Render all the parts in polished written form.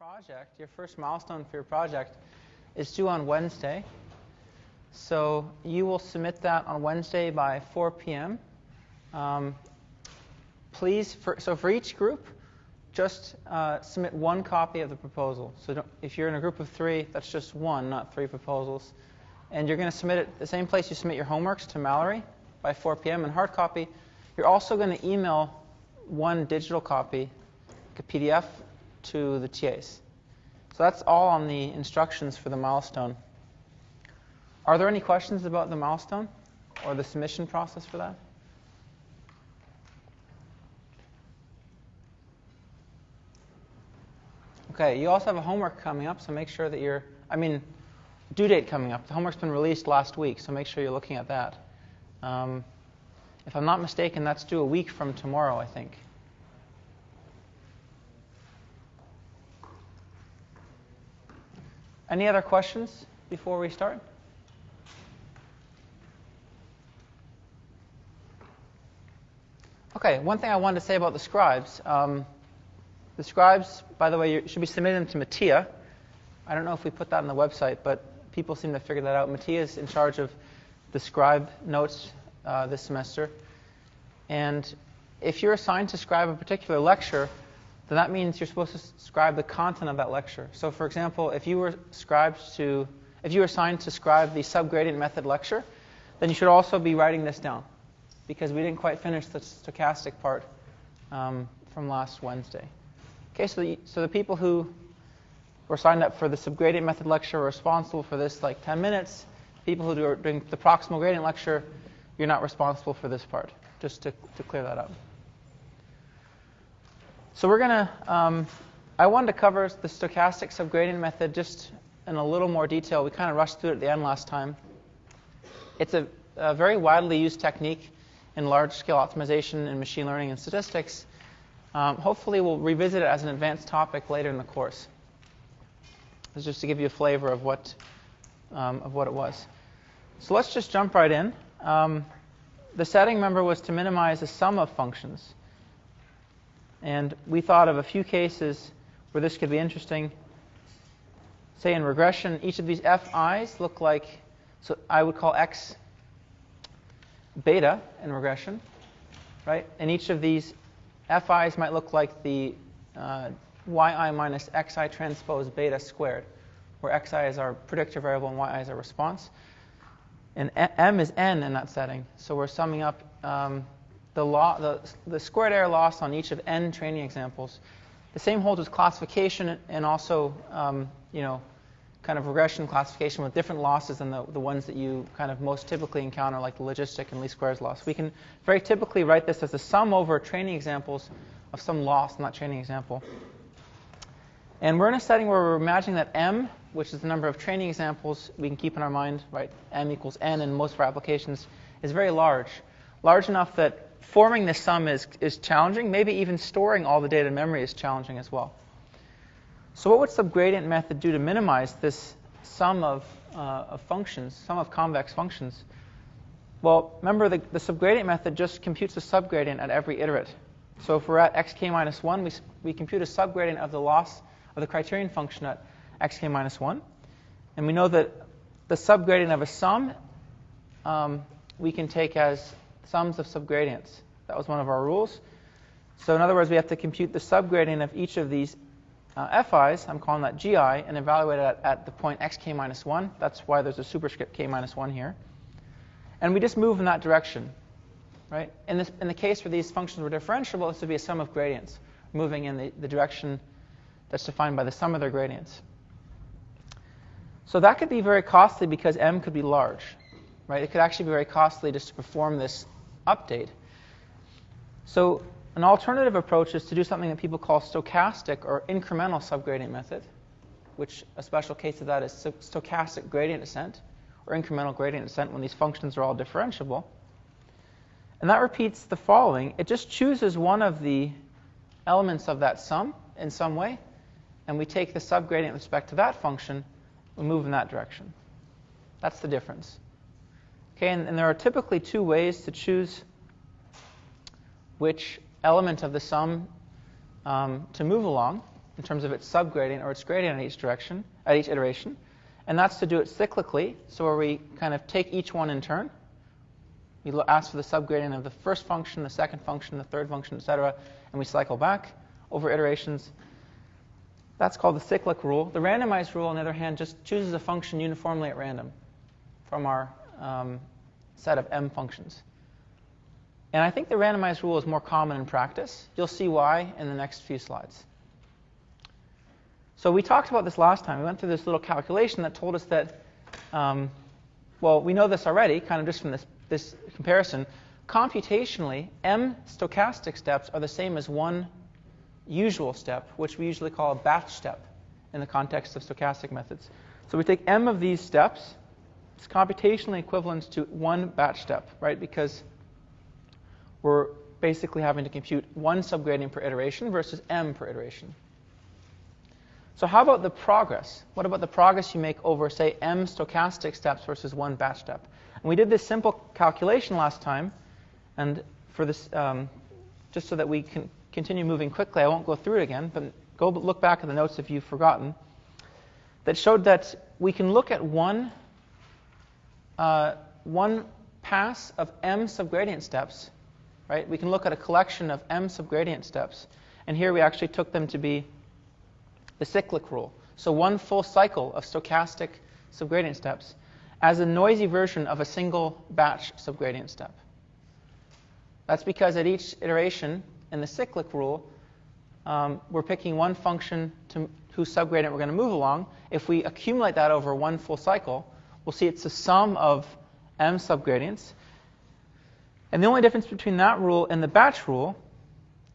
project, your first milestone for your project, is due on Wednesday. So you will submit that on Wednesday by 4 p.m. Please, for each group, just submit one copy of the proposal. So if you're in a group of 3, that's just 1, not 3 proposals. And you're going to submit it the same place you submit your homeworks, to Mallory, by 4 p.m. in hard copy. You're also going to email 1 digital copy, like a PDF, to the TAs. So that's all on the instructions for the milestone. Are there any questions about the milestone or the submission process for that? Okay, you also have a homework coming up, so make sure that due date coming up. The homework's been released last week, so make sure you're looking at that. If I'm not mistaken, that's due a week from tomorrow, I think. Any other questions before we start? Okay, one thing I wanted to say about the scribes. The scribes, by the way, you should be submitting them to Mattia. I don't know if we put that on the website, but people seem to figure that out. Mattia is in charge of the scribe notes this semester. And if you're assigned to scribe a particular lecture, then that means you're supposed to scribe the content of that lecture. So for example, if you were assigned to scribe the subgradient method lecture, then you should also be writing this down, because we didn't quite finish the stochastic part from last Wednesday. Okay, so the people who were signed up for the subgradient method lecture are responsible for this, like 10 minutes. People who are doing the proximal gradient lecture, you're not responsible for this part, just to clear that up. So we're going to, I wanted to cover the stochastic subgradient method just in a little more detail. We kind of rushed through it at the end last time. It's a very widely used technique in large-scale optimization in machine learning and statistics. Hopefully we'll revisit it as an advanced topic later in the course. This is just to give you a flavor of what it was. So let's just jump right in. The setting, remember, was to minimize the sum of functions. And we thought of a few cases where this could be interesting. Say in regression, each of these fi's look like, so I would call x beta in regression, right? And each of these fi's might look like the yi minus xi transpose beta squared, where xi is our predictor variable and yi is our response. And m is n in that setting. So we're summing up the squared error loss on each of n training examples. The same holds with classification and also kind of regression classification with different losses than the ones that you kind of most typically encounter, like the logistic and least squares loss. We can very typically write this as a sum over training examples of some loss in that training example. And we're in a setting where we're imagining that m, which is the number of training examples we can keep in our mind, right? M equals n in most of our applications, is very large. Large enough that forming this sum is challenging. Maybe even storing all the data in memory is challenging as well. So what would subgradient method do to minimize this sum of functions, sum of convex functions? Well, remember the subgradient method just computes a subgradient at every iterate. So if we're at xk minus 1, we compute a subgradient of the loss of the criterion function at xk minus 1. And we know that the subgradient of a sum we can take as sums of subgradients. That was one of our rules. So in other words, we have to compute the subgradient of each of these fi's, I'm calling that gi, and evaluate it at the point xk minus 1. That's why there's a superscript k minus 1 here. And we just move in that direction, right? In the case where these functions were differentiable, this would be a sum of gradients, moving in the direction that's defined by the sum of their gradients. So that could be very costly because m could be large, right? It could actually be very costly just to perform this update. So an alternative approach is to do something that people call stochastic or incremental subgradient method, which a special case of that is stochastic gradient descent or incremental gradient descent when these functions are all differentiable. And that repeats the following. It just chooses one of the elements of that sum in some way, and we take the subgradient with respect to that function, we move in that direction. That's the difference. Okay, and there are typically 2 ways to choose which element of the sum to move along. in terms of its subgradient or its gradient at each iteration. And that's to do it cyclically, so where we kind of take each one in turn. We ask for the subgradient of the first function, the second function, the third function, etc., and we cycle back over iterations. That's called the cyclic rule. The randomized rule, on the other hand, just chooses a function uniformly at random from our set of m functions. And I think the randomized rule is more common in practice. You'll see why in the next few slides. So we talked about this last time. We went through this little calculation that told us that, well, we know this already, kind of just from this comparison. Computationally, m stochastic steps are the same as one usual step, which we usually call a batch step in the context of stochastic methods. So we take m of these steps. It's computationally equivalent to one batch step, right? Because we're basically having to compute one subgradient per iteration versus m per iteration. So how about the progress? What about the progress you make over, say, m stochastic steps versus one batch step? And we did this simple calculation last time, and for this, just so that we can continue moving quickly, I won't go through it again, but go look back at the notes if you've forgotten, that showed that we can look at one pass of m subgradient steps, right? We can look at a collection of m subgradient steps, and here we actually took them to be the cyclic rule. So one full cycle of stochastic subgradient steps as a noisy version of a single batch subgradient step. That's because at each iteration in the cyclic rule, we're picking one function whose subgradient we're going to move along. If we accumulate that over one full cycle, we'll see it's the sum of m subgradients. And the only difference between that rule and the batch rule,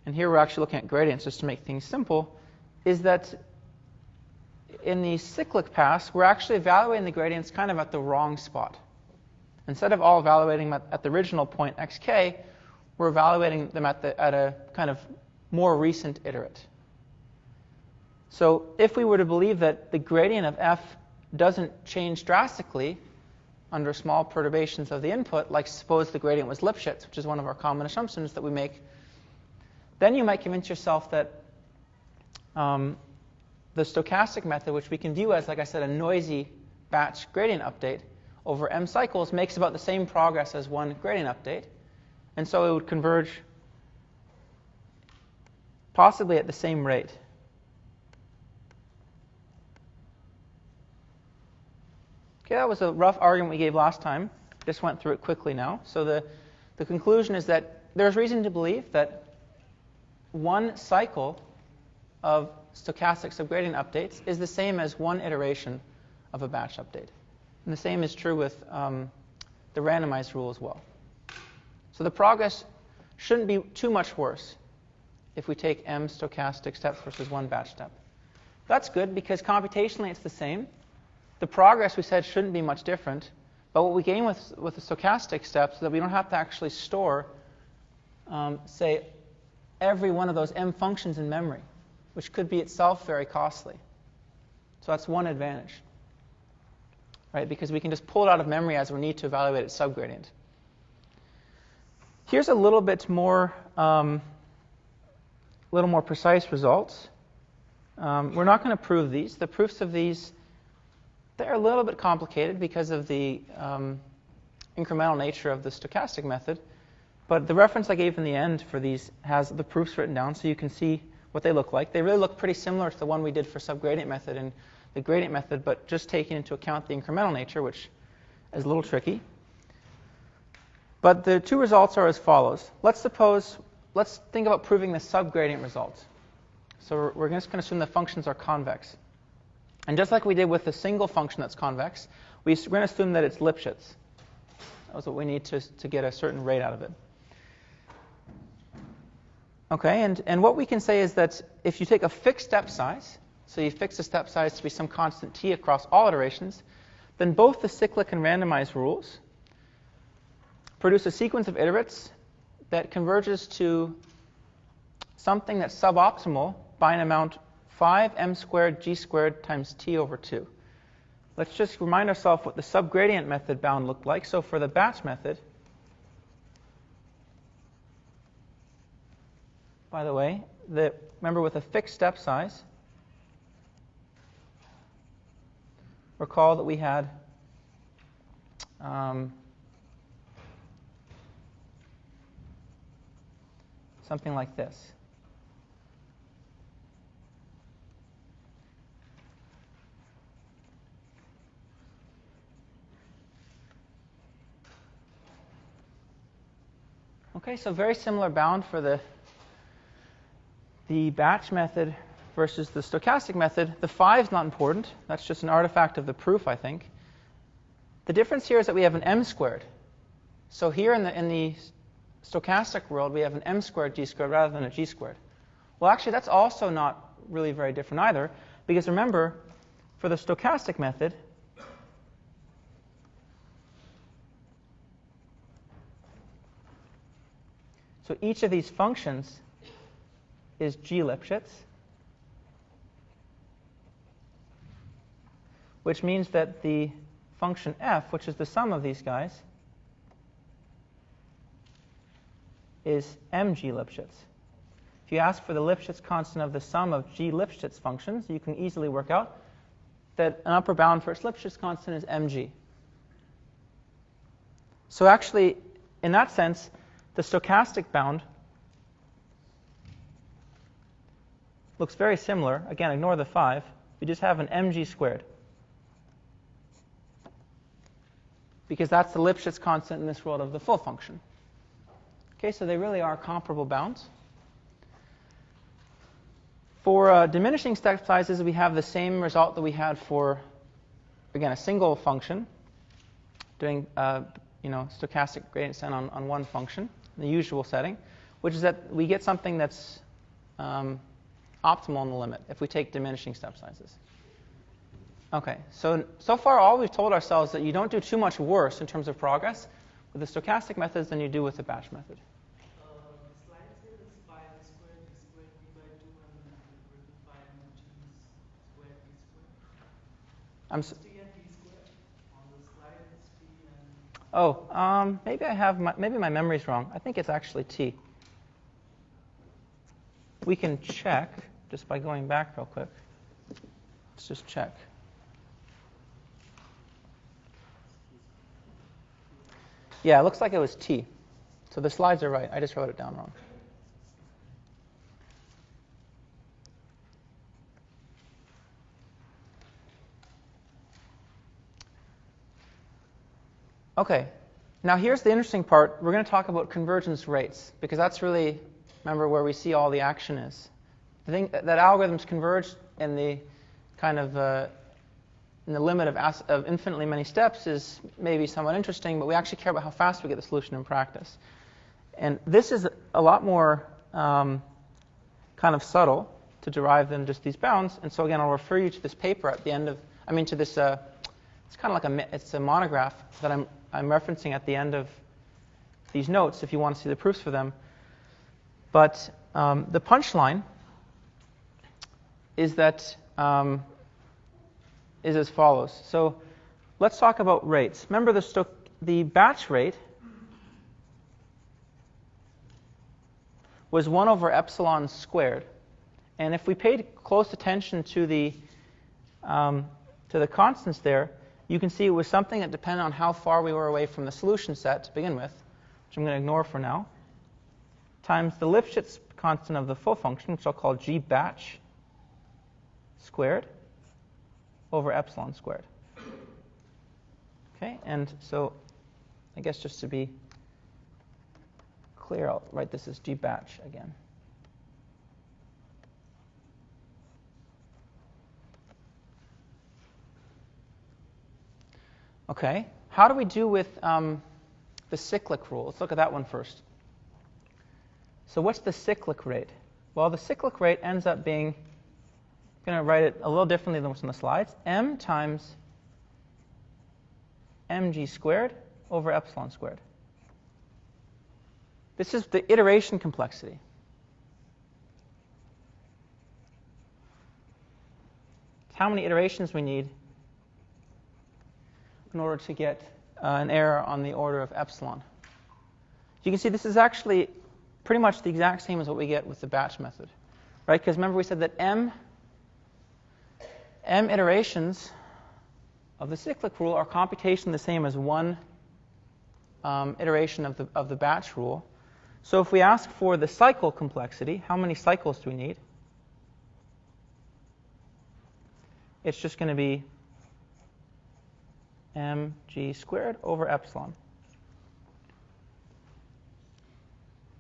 and here we're actually looking at gradients just to make things simple, is that in the cyclic pass, we're actually evaluating the gradients kind of at the wrong spot. Instead of all evaluating them at the original point xk, we're evaluating them at a kind of more recent iterate. So if we were to believe that the gradient of f doesn't change drastically under small perturbations of the input, like suppose the gradient was Lipschitz, which is one of our common assumptions that we make, then you might convince yourself that the stochastic method, which we can view as, like I said, a noisy batch gradient update over m cycles, makes about the same progress as one gradient update. And so it would converge possibly at the same rate. Okay, that was a rough argument we gave last time. Just went through it quickly now. So the conclusion is that there's reason to believe that one cycle of stochastic subgradient updates is the same as one iteration of a batch update. And the same is true with the randomized rule as well. So the progress shouldn't be too much worse if we take m stochastic steps versus one batch step. That's good because computationally it's the same. The progress, we said, shouldn't be much different. But what we gain with the stochastic steps is that we don't have to actually store, say, every one of those m functions in memory, which could be itself very costly. So that's one advantage, right? Because we can just pull it out of memory as we need to evaluate its subgradient. Here's a little bit more, precise results. We're not going to prove these. The proofs of these, they're a little bit complicated because of the incremental nature of the stochastic method. But the reference I gave in the end for these has the proofs written down, so you can see what they look like. They really look pretty similar to the one we did for subgradient method and the gradient method, but just taking into account the incremental nature, which is a little tricky. But the two results are as follows. Let's think about proving the subgradient result. So we're just going to assume the functions are convex. And just like we did with the single function that's convex, we're going to assume that it's Lipschitz. That's what we need to get a certain rate out of it. Okay, and what we can say is that if you take a fixed step size, so you fix the step size to be some constant t across all iterations, then both the cyclic and randomized rules produce a sequence of iterates that converges to something that's suboptimal by an amount 5m squared g squared times t over 2. Let's just remind ourselves what the subgradient method bound looked like. So for the batch method, by the way, remember with a fixed step size, recall that we had something like this. Okay, so very similar bound for the batch method versus the stochastic method. The 5 is not important. That's just an artifact of the proof, I think. The difference here is that we have an m squared. So here in the stochastic world, we have an m squared g squared rather than a g squared. Well, actually, that's also not really very different either, because remember, for the stochastic method, so each of these functions is g Lipschitz, which means that the function f, which is the sum of these guys, is mg Lipschitz. If you ask for the Lipschitz constant of the sum of g Lipschitz functions, you can easily work out that an upper bound for its Lipschitz constant is mg. So actually, in that sense, the stochastic bound looks very similar. Again, ignore the 5. We just have an mg squared, because that's the Lipschitz constant in this world of the full function. Okay, so they really are comparable bounds. For diminishing step sizes, we have the same result that we had for, again, a single function, doing stochastic gradient descent on one function, in the usual setting, which is that we get something that's optimal in the limit if we take diminishing step sizes. Okay, so far all we've told ourselves that you don't do too much worse in terms of progress with the stochastic methods than you do with the batch method. The slide says pi m squared d squared d by 2 and then equal to pi m g squared d squared. T and d squared. On the slide it's t and... maybe I have maybe my memory's wrong. I think it's actually t. We can check just by going back real quick. Let's just check. Yeah, it looks like it was t. So the slides are right. I just wrote it down wrong. Okay, now here's the interesting part. We're going to talk about convergence rates, because that's really, remember, where we see all the action is. The thing that algorithms converge in the kind of in the limit of infinitely many steps is maybe somewhat interesting, but we actually care about how fast we get the solution in practice. And this is a lot more kind of subtle to derive than just these bounds. And so again, I'll refer you to this paper at the end of, to this, it's kind of like it's a monograph that I'm referencing at the end of these notes if you want to see the proofs for them. But the punchline is that is as follows. So let's talk about rates. Remember the batch rate was 1 over epsilon squared. And if we paid close attention to the constants there, you can see it was something that depended on how far we were away from the solution set to begin with, which I'm going to ignore for now, times the Lipschitz constant of the full function, which I'll call g batch squared, over epsilon squared. Okay, and so I guess just to be clear, I'll write this as g batch again. Okay, how do we do with the cyclic rule? Let's look at that one first. So what's the cyclic rate? Well, the cyclic rate ends up being, I'm going to write it a little differently than what's on the slides, m times mg squared over epsilon squared. This is the iteration complexity. It's how many iterations we need in order to get an error on the order of epsilon. You can see this is actually pretty much the exact same as what we get with the batch method, right? Because remember we said that m iterations of the cyclic rule are computationally the same as one iteration of the batch rule. So if we ask for the cycle complexity, how many cycles do we need? It's just going to be mg squared over epsilon.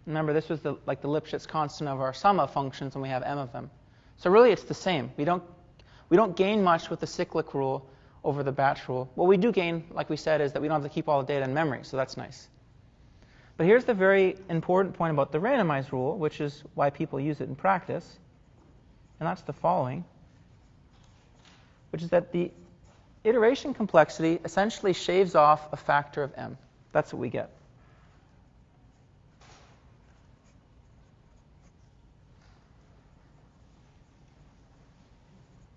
Remember, this was like the Lipschitz constant of our sum of functions when we have m of them. So really, it's the same. We don't gain much with the cyclic rule over the batch rule. What we do gain, like we said, is that we don't have to keep all the data in memory, so that's nice. But here's the very important point about the randomized rule, which is why people use it in practice, and that's the following, which is that the iteration complexity essentially shaves off a factor of m. That's what we get.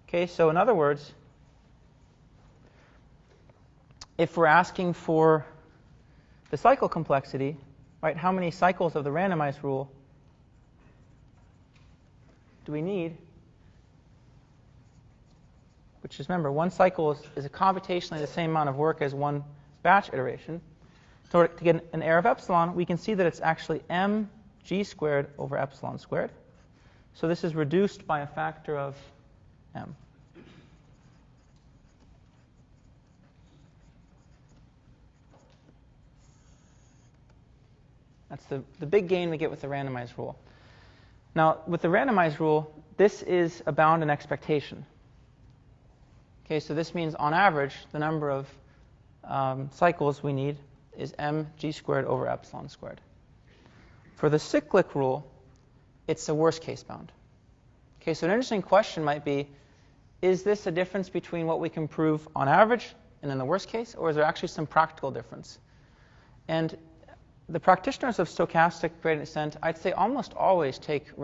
Okay, so in other words, if we're asking for the cycle complexity, right, how many cycles of the randomized rule do we need? Which is, remember, one cycle is computationally the same amount of work as one batch iteration. So to get an error of epsilon, we can see that it's actually mg squared over epsilon squared. So this is reduced by a factor of m. That's the big gain we get with the randomized rule. Now, with the randomized rule, this is a bound in expectation. Okay, so this means on average, the number of cycles we need is mg squared over epsilon squared. For the cyclic rule, it's a worst case bound. Okay, so an interesting question might be, is this a difference between what we can prove on average and in the worst case, or is there actually some practical difference? And the practitioners of stochastic gradient descent, I'd say almost always take the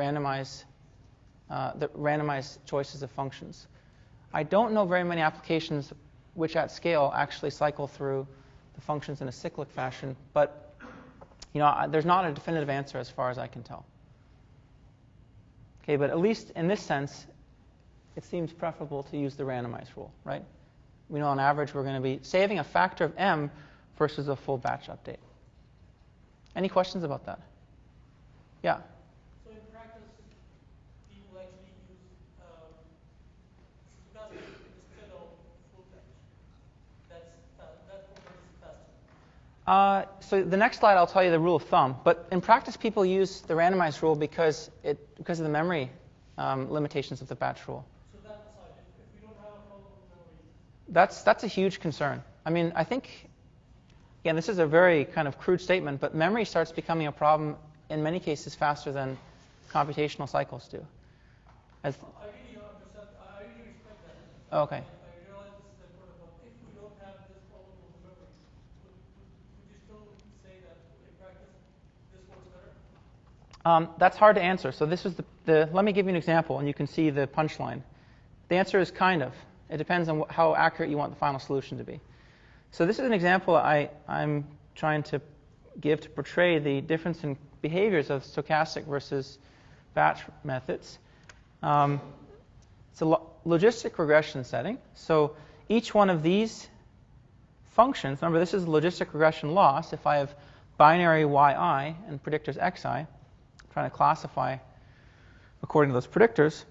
randomized choices of functions. I don't know very many applications which at scale actually cycle through the functions in a cyclic fashion, but there's not a definitive answer as far as I can tell. Okay, but at least in this sense, it seems preferable to use the randomized rule, right? We know on average we're going to be saving a factor of m versus a full batch update. Any questions about that? Yeah? So in practice, people actually use stochastic instead of full batch. That format is faster. So the next slide I'll tell you the rule of thumb. But in practice, people use the randomized rule because of the memory limitations of the batch rule. So that aside, if we don't have a problem with memory, That's a huge concern. I mean, I think, again, this is a very kind of crude statement, but memory starts becoming a problem in many cases faster than computational cycles do. I really understand. I really respect that. Okay. I realize this is important, but if we don't have this problem with the memory, would you still say that in practice this works better? That's hard to answer. So this is let me give you an example, and you can see the punchline. The answer is kind of. It depends on how accurate you want the final solution to be. So this is an example I'm trying to give to portray the difference in behaviors of stochastic versus batch methods. It's a logistic regression setting. So each one of these functions, remember this is logistic regression loss. If I have binary yi and predictors xi, I'm trying to classify according to those predictors,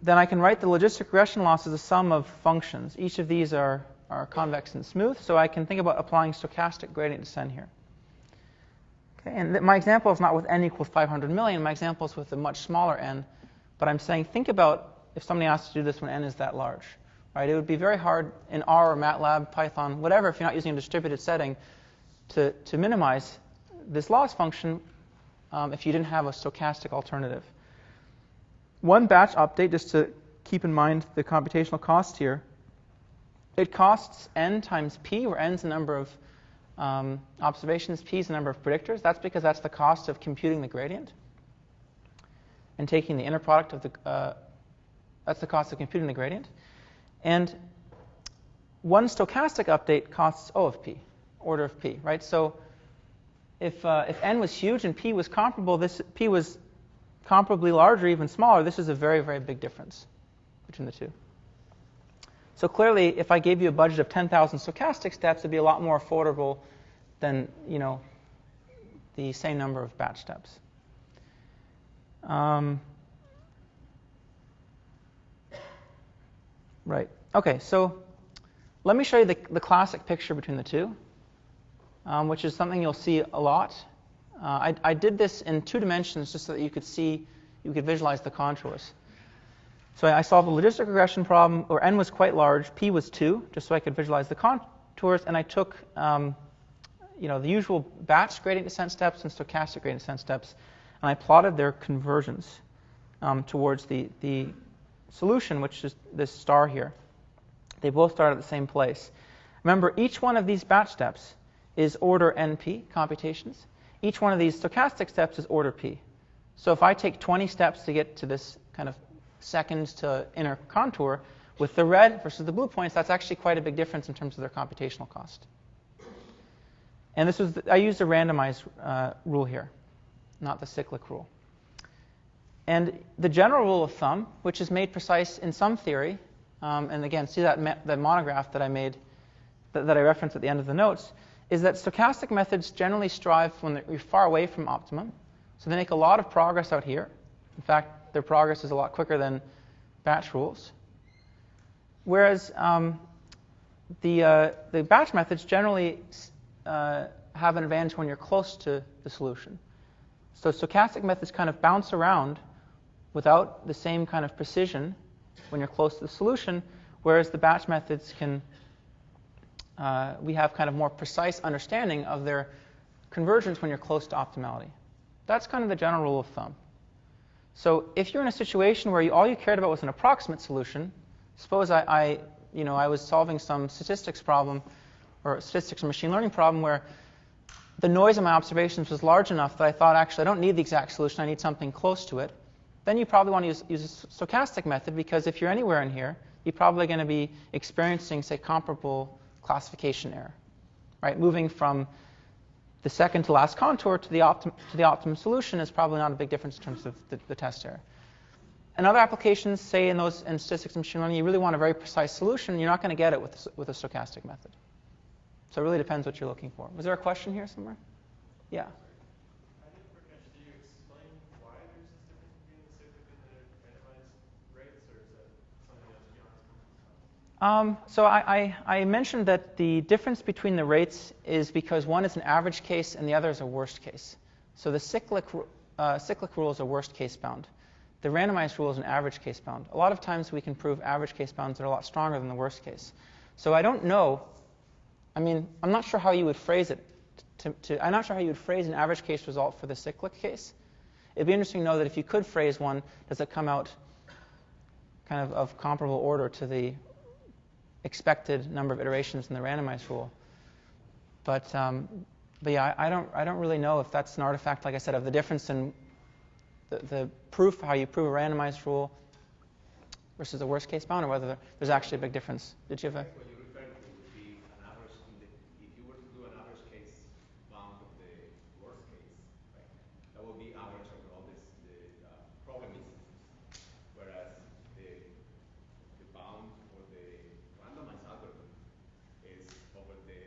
then I can write the logistic regression loss as a sum of functions. Each of these are convex and smooth, so I can think about applying stochastic gradient descent here. Okay, and my example is not with n equals 500 million. My example is with a much smaller n. But I'm saying, think about if somebody asked to do this when n is that large. Right? It would be very hard in R or MATLAB, Python, whatever, if you're not using a distributed setting, to minimize this loss function if you didn't have a stochastic alternative. One batch update, just to keep in mind the computational cost here, it costs n times p, where n is the number of observations, p is the number of predictors. That's because that's the cost of computing the gradient and taking the inner product of that's the cost of computing the gradient. And one stochastic update costs O of p, order of p, right? So if n was huge and p was comparable, p was comparably larger, even smaller, this is a very, very big difference between the two. So clearly, if I gave you a budget of 10,000 stochastic steps, it'd be a lot more affordable than the same number of batch steps. Right. Okay, so let me show you the classic picture between the two, which is something you'll see a lot. I did this in 2 dimensions just so that you could visualize the contours. So I solved a logistic regression problem where n was quite large, p was 2, just so I could visualize the contours, and I took the usual batch gradient descent steps and stochastic gradient descent steps, and I plotted their conversions towards the solution, which is this star here. They both start at the same place. Remember, each one of these batch steps is order np computations. Each one of these stochastic steps is order p. So if I take 20 steps to get to this kind of seconds to inner contour, with the red versus the blue points, that's actually quite a big difference in terms of their computational cost. And I used a randomized rule here, not the cyclic rule. And the general rule of thumb, which is made precise in some theory, and again, see that monograph that I made, that I referenced at the end of the notes, is that stochastic methods generally strive when you're far away from optimum. So they make a lot of progress out here. In fact, their progress is a lot quicker than batch rules. Whereas the batch methods generally have an advantage when you're close to the solution. So stochastic methods kind of bounce around without the same kind of precision when you're close to the solution, whereas the batch methods we have kind of more precise understanding of their convergence when you're close to optimality. That's kind of the general rule of thumb. So if you're in a situation where all you cared about was an approximate solution, suppose I was solving some statistics problem or statistics or machine learning problem where the noise of my observations was large enough that I thought, actually, I don't need the exact solution, I need something close to it, then you probably want to use a stochastic method, because if you're anywhere in here, you're probably going to be experiencing, say, comparable classification error, right? Moving from the second to last contour to the optimum solution is probably not a big difference in terms of the test error. In other applications, say in statistics and machine learning, you really want a very precise solution. You're not going to get it with a stochastic method. So it really depends what you're looking for. Was there a question here somewhere? Yeah. I didn't quite catch. Did you explain why there's this difference between the cyclic and the randomized rates, or is that something that's beyond scope? So I mentioned that the difference between the rates is because one is an average case and the other is a worst case. So the cyclic rule is a worst case bound. The randomized rule is an average case bound. A lot of times we can prove average case bounds are a lot stronger than the worst case. So I don't know. I mean, I'm not sure how you would phrase it. I'm not sure how you would phrase an average case result for the cyclic case. It'd be interesting to know that if you could phrase one, does it come out kind of comparable order to the expected number of iterations in the randomized rule? But yeah, I don't really know if that's an artifact, like I said, of the difference in the proof, how you prove a randomized rule versus a worst case bound, or whether there's actually a big difference. Did you have a? What you referred to would be an average. If you were to do an average case bound of the worst case, right, that would be average over all the problem instances, whereas the bound for the randomized algorithm is over the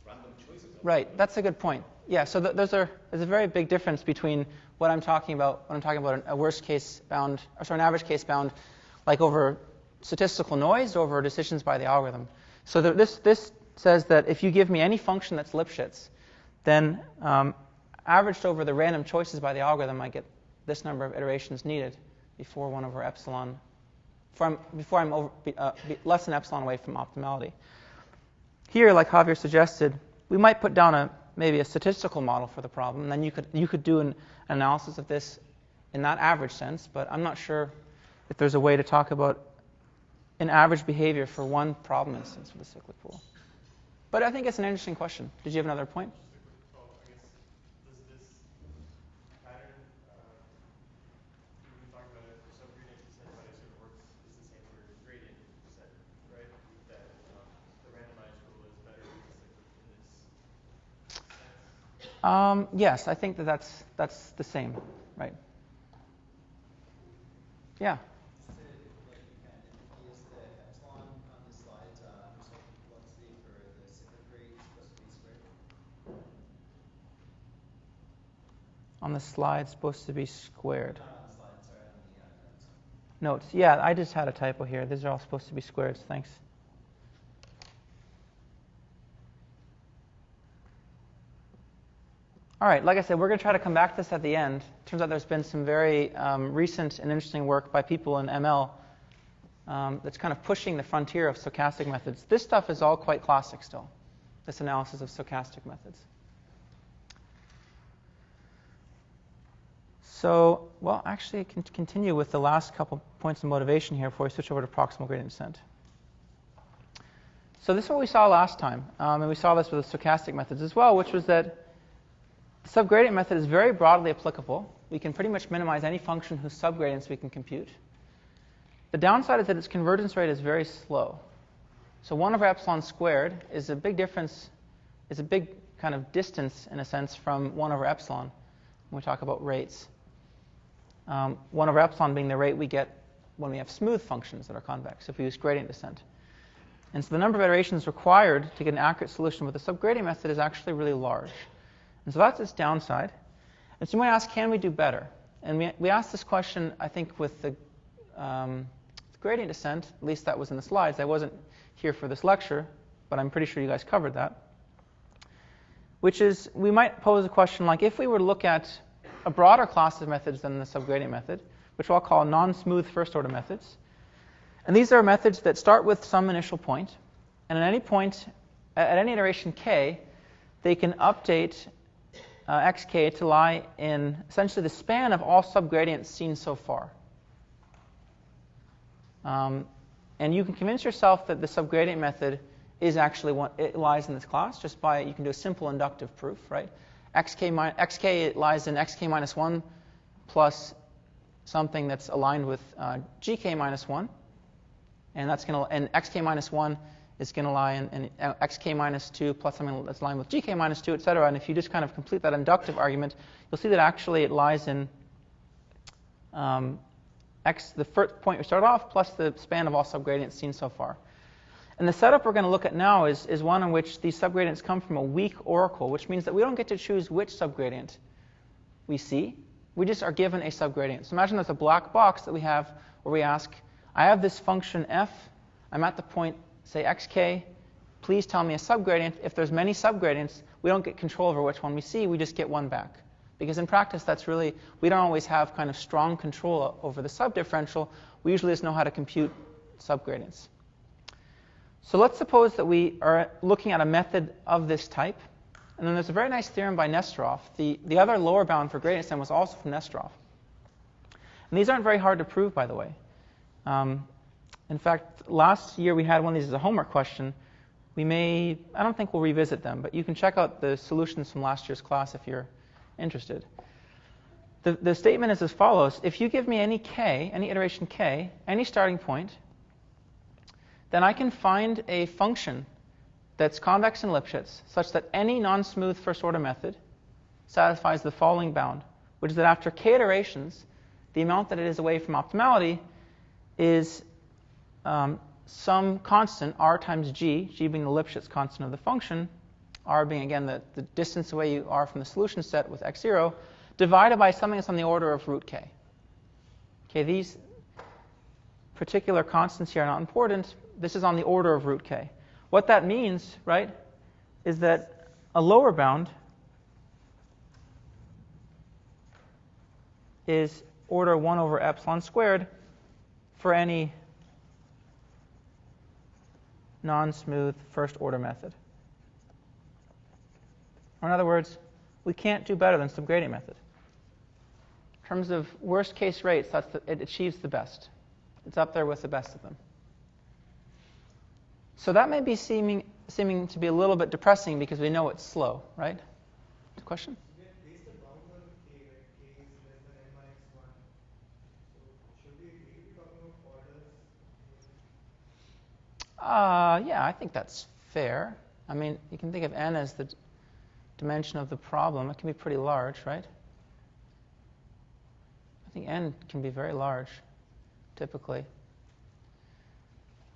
random choices. Right, that's a good point. Yeah, so there's a very big difference between what I'm talking about when I'm talking about a worst case bound, or sorry, an average case bound, like over statistical noise, over decisions by the algorithm. So this says that if you give me any function that's Lipschitz, then averaged over the random choices by the algorithm, I get this number of iterations needed before 1 over epsilon, before I'm less than epsilon away from optimality. Here, like Javier suggested, we might put down maybe a statistical model for the problem, and then you could do an analysis of this in that average sense, but I'm not sure if there's a way to talk about an average behavior for one problem instance with a cyclic rule. But I think it's an interesting question. Did you have another point? Just a quick follow-up. I guess, does this pattern, we talked about it, so gradient descent, but I assume it works, is the same for gradient descent, right? That the randomized rule is better than the cyclic in this sense? Yes, I think that's the same, right? Yeah. Just to, like, you kind of did, is the epsilon on this slide, on the slide supposed to be squared? Not on the slide, sorry, on the notes. Notes. Yeah, I just had a typo here. These are all supposed to be squares. Thanks. All right, like I said, we're going to try to come back to this at the end. Turns out there's been some very recent and interesting work by people in ML that's kind of pushing the frontier of stochastic methods. This stuff is all quite classic still, this analysis of stochastic methods. So, well, actually, I can continue with the last couple points of motivation here before we switch over to proximal gradient descent. So this is what we saw last time, and we saw this with the stochastic methods as well, which was that the subgradient method is very broadly applicable. We can pretty much minimize any function whose subgradients we can compute. The downside is that its convergence rate is very slow. So 1 over epsilon squared is a big difference, is a big kind of distance, in a sense, from 1 over epsilon when we talk about rates. 1 over epsilon being the rate we get when we have smooth functions that are convex, if we use gradient descent. And so the number of iterations required to get an accurate solution with the subgradient method is actually really large. And so that's its downside. And so you might ask, can we do better? And we asked this question, I think, with the gradient descent. At least that was in the slides. I wasn't here for this lecture, but I'm pretty sure you guys covered that. Which is, we might pose a question like, if we were to look at a broader class of methods than the subgradient method, which I'll call non-smooth first-order methods. And these are methods that start with some initial point, and at any point, at any iteration k, they can update xk to lie in essentially the span of all subgradients seen so far. And you can convince yourself that the subgradient method is actually it lies in this class just by, you can do a simple inductive proof, right? xk it lies in xk minus 1 plus something that's aligned with gk minus 1. And that's going to, and xk minus 1 is going to lie in xk minus 2 plus something that's aligned with gk minus 2, etc. And if you just kind of complete that inductive argument, you'll see that actually it lies in the first point we start off plus the span of all subgradients seen so far. And the setup we're going to look at now is one in which these subgradients come from a weak oracle, which means that we don't get to choose which subgradient we see. We just are given a subgradient. So imagine there's a black box that we have where we ask, I have this function f. I'm at the point, say, xk. Please tell me a subgradient. If there's many subgradients, we don't get control over which one we see. We just get one back. Because in practice, that's really, we don't always have kind of strong control over the subdifferential. We usually just know how to compute subgradients. So let's suppose that we are looking at a method of this type. And then there's a very nice theorem by Nesterov. The other lower bound for gradient descent was also from Nesterov. And these aren't very hard to prove, by the way. In fact, last year we had one of these as a homework question. I don't think we'll revisit them, but you can check out the solutions from last year's class if you're interested. The statement is as follows. If you give me any k, any iteration k, any starting point, then I can find a function that's convex in Lipschitz such that any non-smooth first-order method satisfies the following bound, which is that after k iterations, the amount that it is away from optimality is some constant, r times g, g being the Lipschitz constant of the function, r being, again, the distance away you are from the solution set with x0, divided by something that's on the order of root k. Okay, these particular constants here are not important. This is on the order of root k. What that means, right, is that a lower bound is order 1 over epsilon squared for any non-smooth first-order method. Or in other words, we can't do better than subgradient method. In terms of worst-case rates, it achieves the best. It's up there with the best of them. So that may be seeming to be a little bit depressing because we know it's slow, right? Question? Based on bound on k, right? K is less than n minus 1. So should we really be talking about orders? Yeah, I think that's fair. I mean, you can think of n as the dimension of the problem. It can be pretty large, right? I think n can be very large, typically.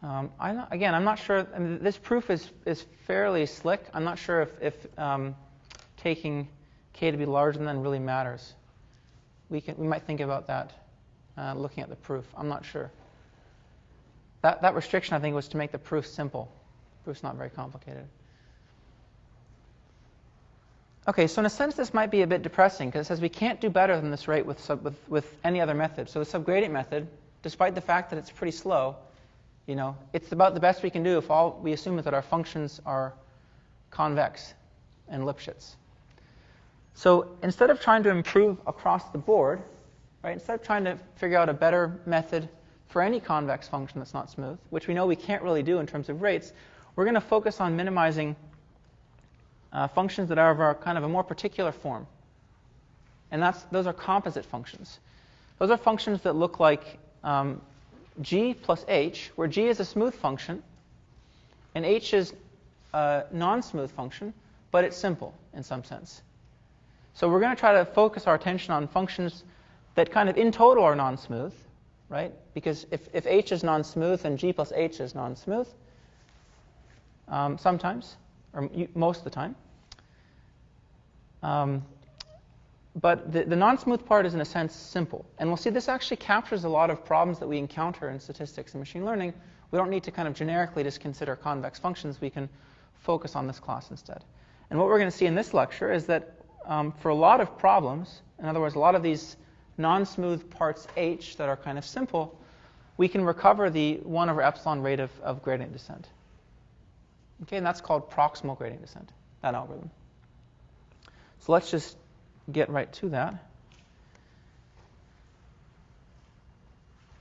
I'm not sure. I mean, this proof is fairly slick. I'm not sure if taking k to be larger than n really matters. we might think about that looking at the proof. I'm not sure. That restriction, I think, was to make the proof simple. The proof's not very complicated. Okay, so in a sense, this might be a bit depressing because it says we can't do better than this rate with any other method. So the subgradient method, despite the fact that it's pretty slow, it's about the best we can do if all we assume is that our functions are convex and Lipschitz. So instead of trying to improve across the board, right, instead of trying to figure out a better method for any convex function that's not smooth, which we know we can't really do in terms of rates, we're going to focus on minimizing functions that are of our kind of a more particular form. And those are composite functions. Those are functions that look like g plus h, where g is a smooth function, and h is a non-smooth function, but it's simple in some sense. So we're going to try to focus our attention on functions that kind of in total are non-smooth, right? Because if h is non-smooth, then g plus h is non-smooth sometimes, or most of the time. But the non-smooth part is, in a sense, simple. And we'll see this actually captures a lot of problems that we encounter in statistics and machine learning. We don't need to kind of generically just consider convex functions. We can focus on this class instead. And what we're going to see in this lecture is that for a lot of problems, in other words, a lot of these non-smooth parts h that are kind of simple, we can recover the 1 over epsilon rate of gradient descent. Okay, and that's called proximal gradient descent, that algorithm. So let's just get right to that.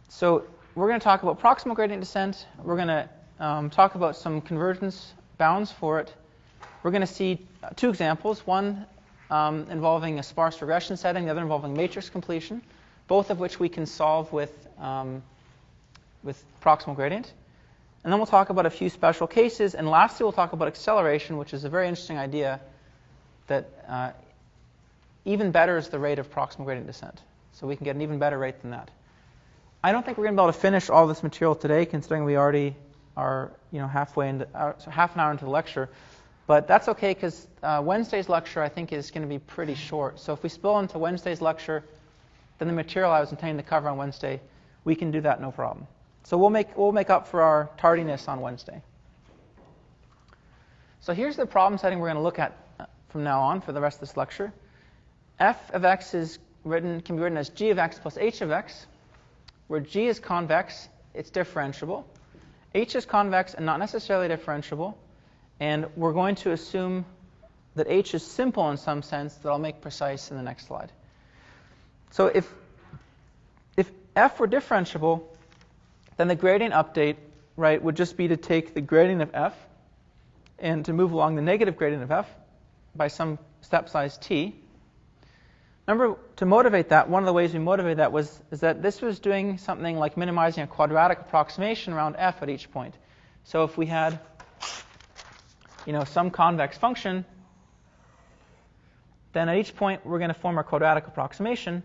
So we're going to talk about proximal gradient descent. We're going to talk about some convergence bounds for it. We're going to see two examples, one involving a sparse regression setting, the other involving matrix completion, both of which we can solve with proximal gradient. And then we'll talk about a few special cases. And lastly, we'll talk about acceleration, which is a very interesting idea that even betters the rate of proximal gradient descent. So we can get an even better rate than that. I don't think we're going to be able to finish all this material today, considering we already are halfway into so half an hour into the lecture. But that's okay, because Wednesday's lecture, I think, is going to be pretty short. So if we spill into Wednesday's lecture, then the material I was intending to cover on Wednesday, we can do that no problem. So we'll make up for our tardiness on Wednesday. So here's the problem setting we're going to look at from now on for the rest of this lecture. F of x can be written as g of x plus h of x, where g is convex, it's differentiable. H is convex and not necessarily differentiable. And we're going to assume that h is simple in some sense that I'll make precise in the next slide. So if f were differentiable, then the gradient update, right, would just be to take the gradient of f and to move along the negative gradient of f by some step size t. Remember, to motivate that, one of the ways we motivated that is that this was doing something like minimizing a quadratic approximation around f at each point. So if we had some convex function, then at each point we're going to form our quadratic approximation,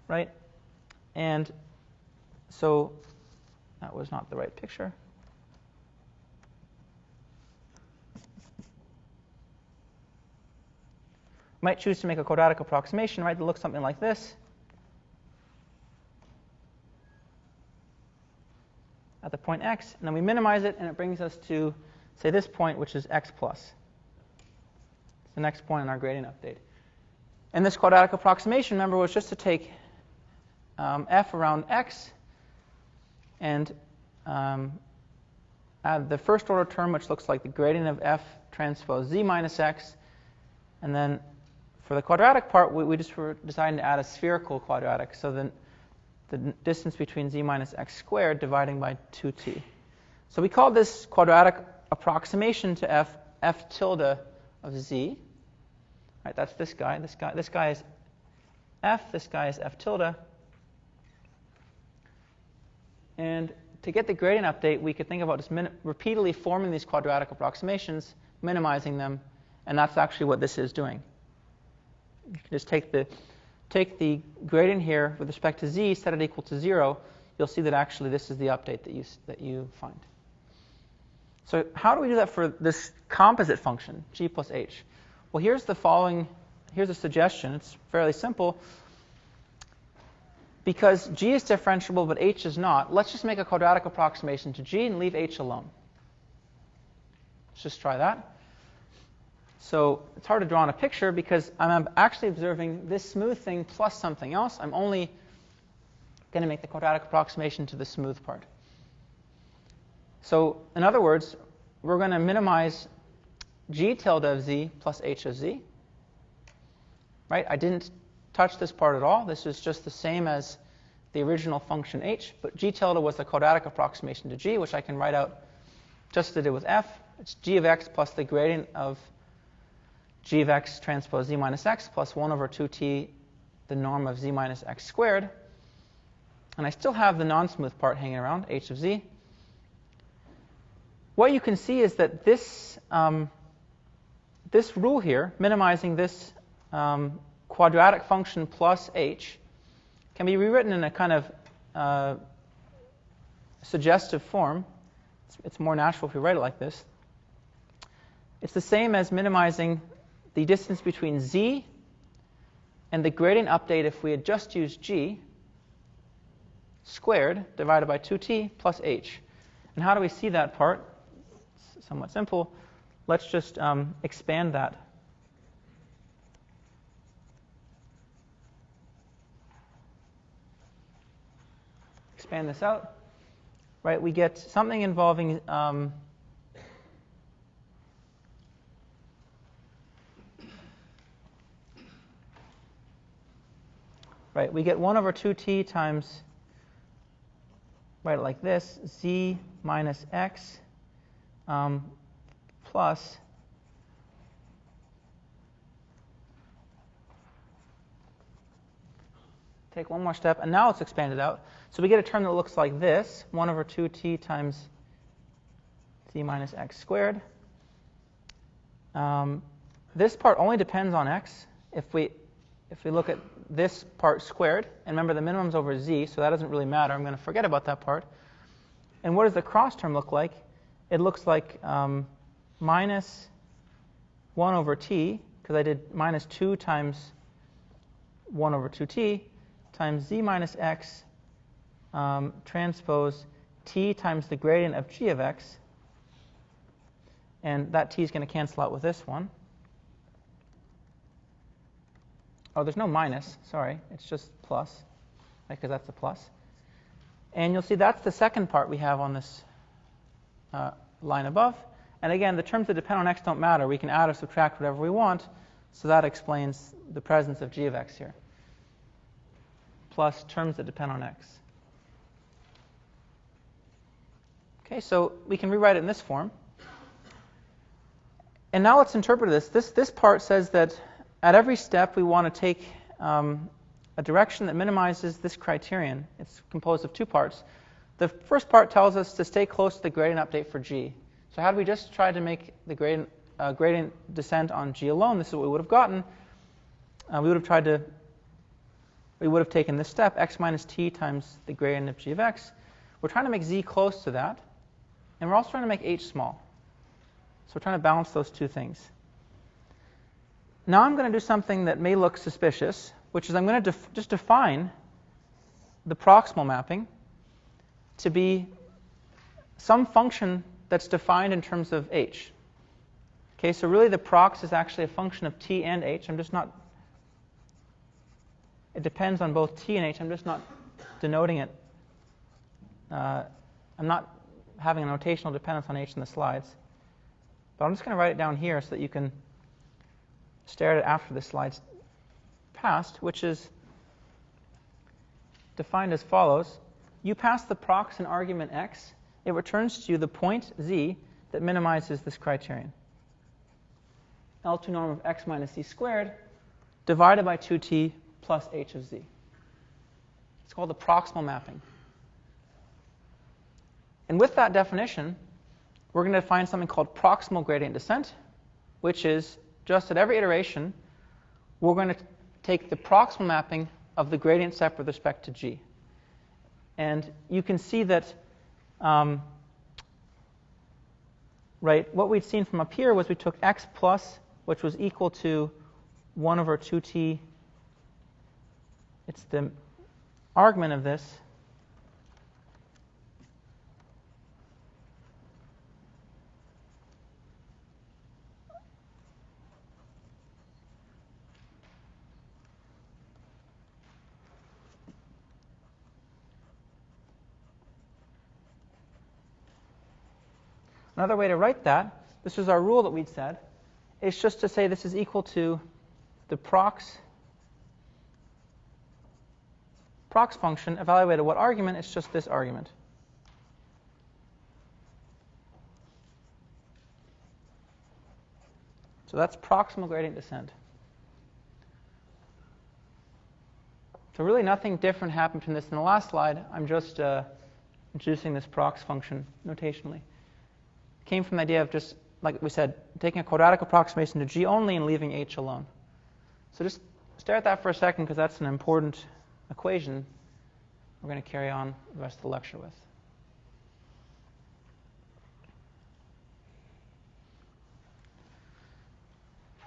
right? And so that was not the right picture. Might choose to make a quadratic approximation, right, that looks something like this. At the point x, and then we minimize it, and it brings us to, say, this point, which is x plus. It's the next point in our gradient update. And this quadratic approximation, remember, was just to take f around x and add the first order term, which looks like the gradient of f transpose z minus x. And then for the quadratic part, we just were deciding to add a spherical quadratic. So then the distance between z minus x squared dividing by 2t. So we call this quadratic approximation to f tilde of z. Right, that's this guy. This guy is f. This guy is f tilde. And to get the gradient update, we could think about just repeatedly forming these quadratic approximations, minimizing them, and that's actually what this is doing. You can just take the gradient here with respect to z, set it equal to 0. You'll see that actually this is the update that you find. So how do we do that for this composite function, g plus h? Well, here's here's a suggestion. It's fairly simple. Because g is differentiable but h is not, let's just make a quadratic approximation to g and leave h alone. Let's just try that. So it's hard to draw on a picture because I'm actually observing this smooth thing plus something else. I'm only going to make the quadratic approximation to the smooth part. So in other words, we're going to minimize g tilde of z plus h of z. Right? I didn't touch this part at all. This is just the same as the original function h, but g tilde was the quadratic approximation to g, which I can write out just as I did with f. It's g of x plus the gradient of g of x transpose z minus x plus 1 over 2t, the norm of z minus x squared. And I still have the non-smooth part hanging around, h of z. What you can see is that this, this rule here, minimizing this quadratic function plus h, can be rewritten in a kind of suggestive form. It's more natural if we write it like this. It's the same as minimizing the distance between z and the gradient update if we had just used g squared divided by 2t plus h. And how do we see that part? It's somewhat simple. Let's just expand that. Expand this out. Right, we get something involving right, we get 1 over 2t times, write it like this, z minus x plus take one more step, and now it's expanded out. So we get a term that looks like this, 1 over 2t times z minus x squared. This part only depends on x. If we look at this part squared, and remember the minimum's over z, so that doesn't really matter. I'm going to forget about that part. And what does the cross term look like? It looks like minus 1 over t, because I did minus 2 times 1 over 2t, times z minus x transpose t times the gradient of g of x. And that t is going to cancel out with this one. Oh, there's no minus. Sorry. It's just plus, right, because that's a plus. And you'll see that's the second part we have on this line above. And again, the terms that depend on x don't matter. We can add or subtract whatever we want. So that explains the presence of g of x here, plus terms that depend on x. Okay, so we can rewrite it in this form. And now let's interpret this. This part says that at every step we want to take a direction that minimizes this criterion. It's composed of two parts. The first part tells us to stay close to the gradient update for g. So had we just tried to make the gradient descent on g alone, this is what we would have gotten. We would have taken this step, x minus t times the gradient of g of x. We're trying to make z close to that, and we're also trying to make h small. So we're trying to balance those two things. Now I'm going to do something that may look suspicious, which is I'm going to just define the proximal mapping to be some function that's defined in terms of h. Okay, so really the prox is actually a function of t and h. I'm just not, it depends on both t and h. I'm just not denoting it. I'm not having a notational dependence on h in the slides. But I'm just going to write it down here so that you can stare at it after the slides passed, which is defined as follows. You pass the prox an argument x. It returns to you the point z that minimizes this criterion. L2 norm of x minus z squared divided by 2t plus h of z. It's called the proximal mapping. And with that definition, we're going to define something called proximal gradient descent, which is just at every iteration, we're going to take the proximal mapping of the gradient step with respect to g. And you can see that, right, what we'd seen from up here was we took x plus, which was equal to 1 over 2t, it's the argument of this. Another way to write that, this is our rule that we'd said, is just to say this is equal to the prox function evaluated what argument? It's just this argument. So that's proximal gradient descent. So really nothing different happened from this in the last slide. I'm just introducing this prox function notationally. It came from the idea of just, like we said, taking a quadratic approximation to G only and leaving H alone. So just stare at that for a second, because that's an important equation we're going to carry on the rest of the lecture with.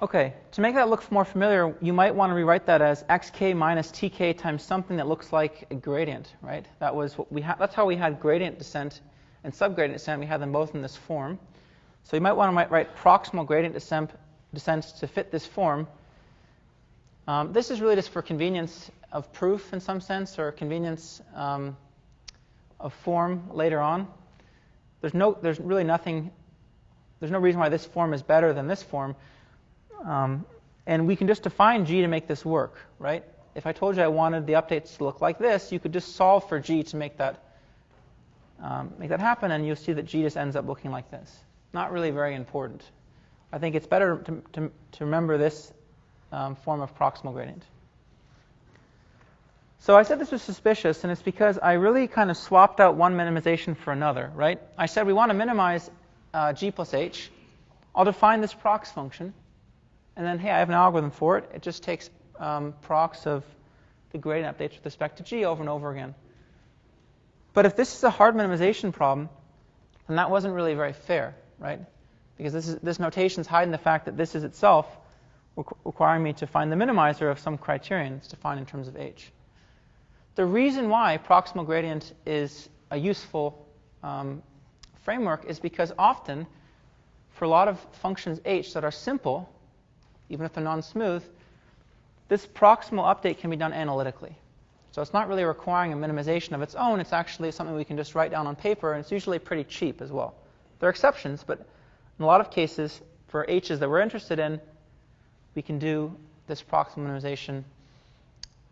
Okay, to make that look more familiar, you might want to rewrite that as xk minus tk times something that looks like a gradient, right? That was what we that's how we had gradient descent and subgradient descent. We had them both in this form. So you might want to write proximal gradient descent to fit this form. This is really just for convenience of proof in some sense, or convenience of form later on. There's no reason why this form is better than this form. And we can just define G to make this work, right? If I told you I wanted the updates to look like this, you could just solve for G to make that happen, and you'll see that G just ends up looking like this. Not really very important. I think it's better to remember this form of proximal gradient. So I said this was suspicious, and it's because I really kind of swapped out one minimization for another, right? I said we want to minimize G plus H. I'll define this prox function, and then, hey, I have an algorithm for it. It just takes prox of the gradient updates with respect to G over and over again. But if this is a hard minimization problem, then that wasn't really very fair, right? Because this notation is hiding the fact that this is itself requiring me to find the minimizer of some criterion that's defined in terms of H. The reason why proximal gradient is a useful framework is because often, for a lot of functions H that are simple, even if they're non-smooth, this proximal update can be done analytically. So it's not really requiring a minimization of its own. It's actually something we can just write down on paper, and it's usually pretty cheap as well. There are exceptions, but in a lot of cases, for H's that we're interested in, we can do this proximal minimization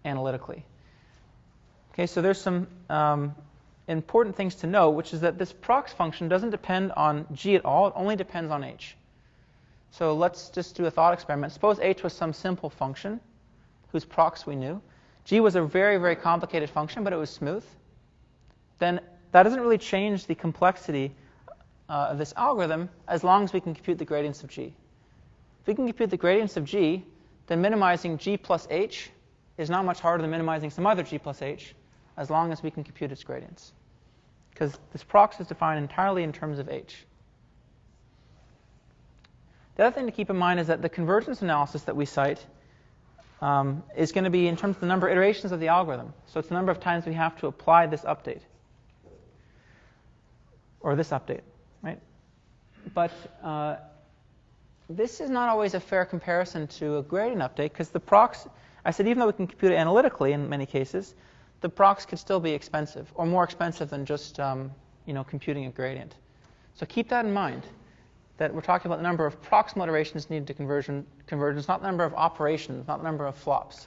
analytically. Okay, so there's some important things to know, which is that this prox function doesn't depend on G at all. It only depends on H. So let's just do a thought experiment. Suppose H was some simple function whose prox we knew. G was a very, very complicated function, but it was smooth. Then that doesn't really change the complexity of this algorithm as long as we can compute the gradients of G. If we can compute the gradients of G, then minimizing G plus H is not much harder than minimizing some other G plus H, as long as we can compute its gradients. Because this prox is defined entirely in terms of H. The other thing to keep in mind is that the convergence analysis that we cite is going to be in terms of the number of iterations of the algorithm. So it's the number of times we have to apply this update, or this update, right? But this is not always a fair comparison to a gradient update, because the prox, I said even though we can compute it analytically in many cases, the prox could still be expensive, or more expensive than just computing a gradient. So keep that in mind, that we're talking about the number of proximal iterations needed to convergence, not the number of operations, not the number of flops.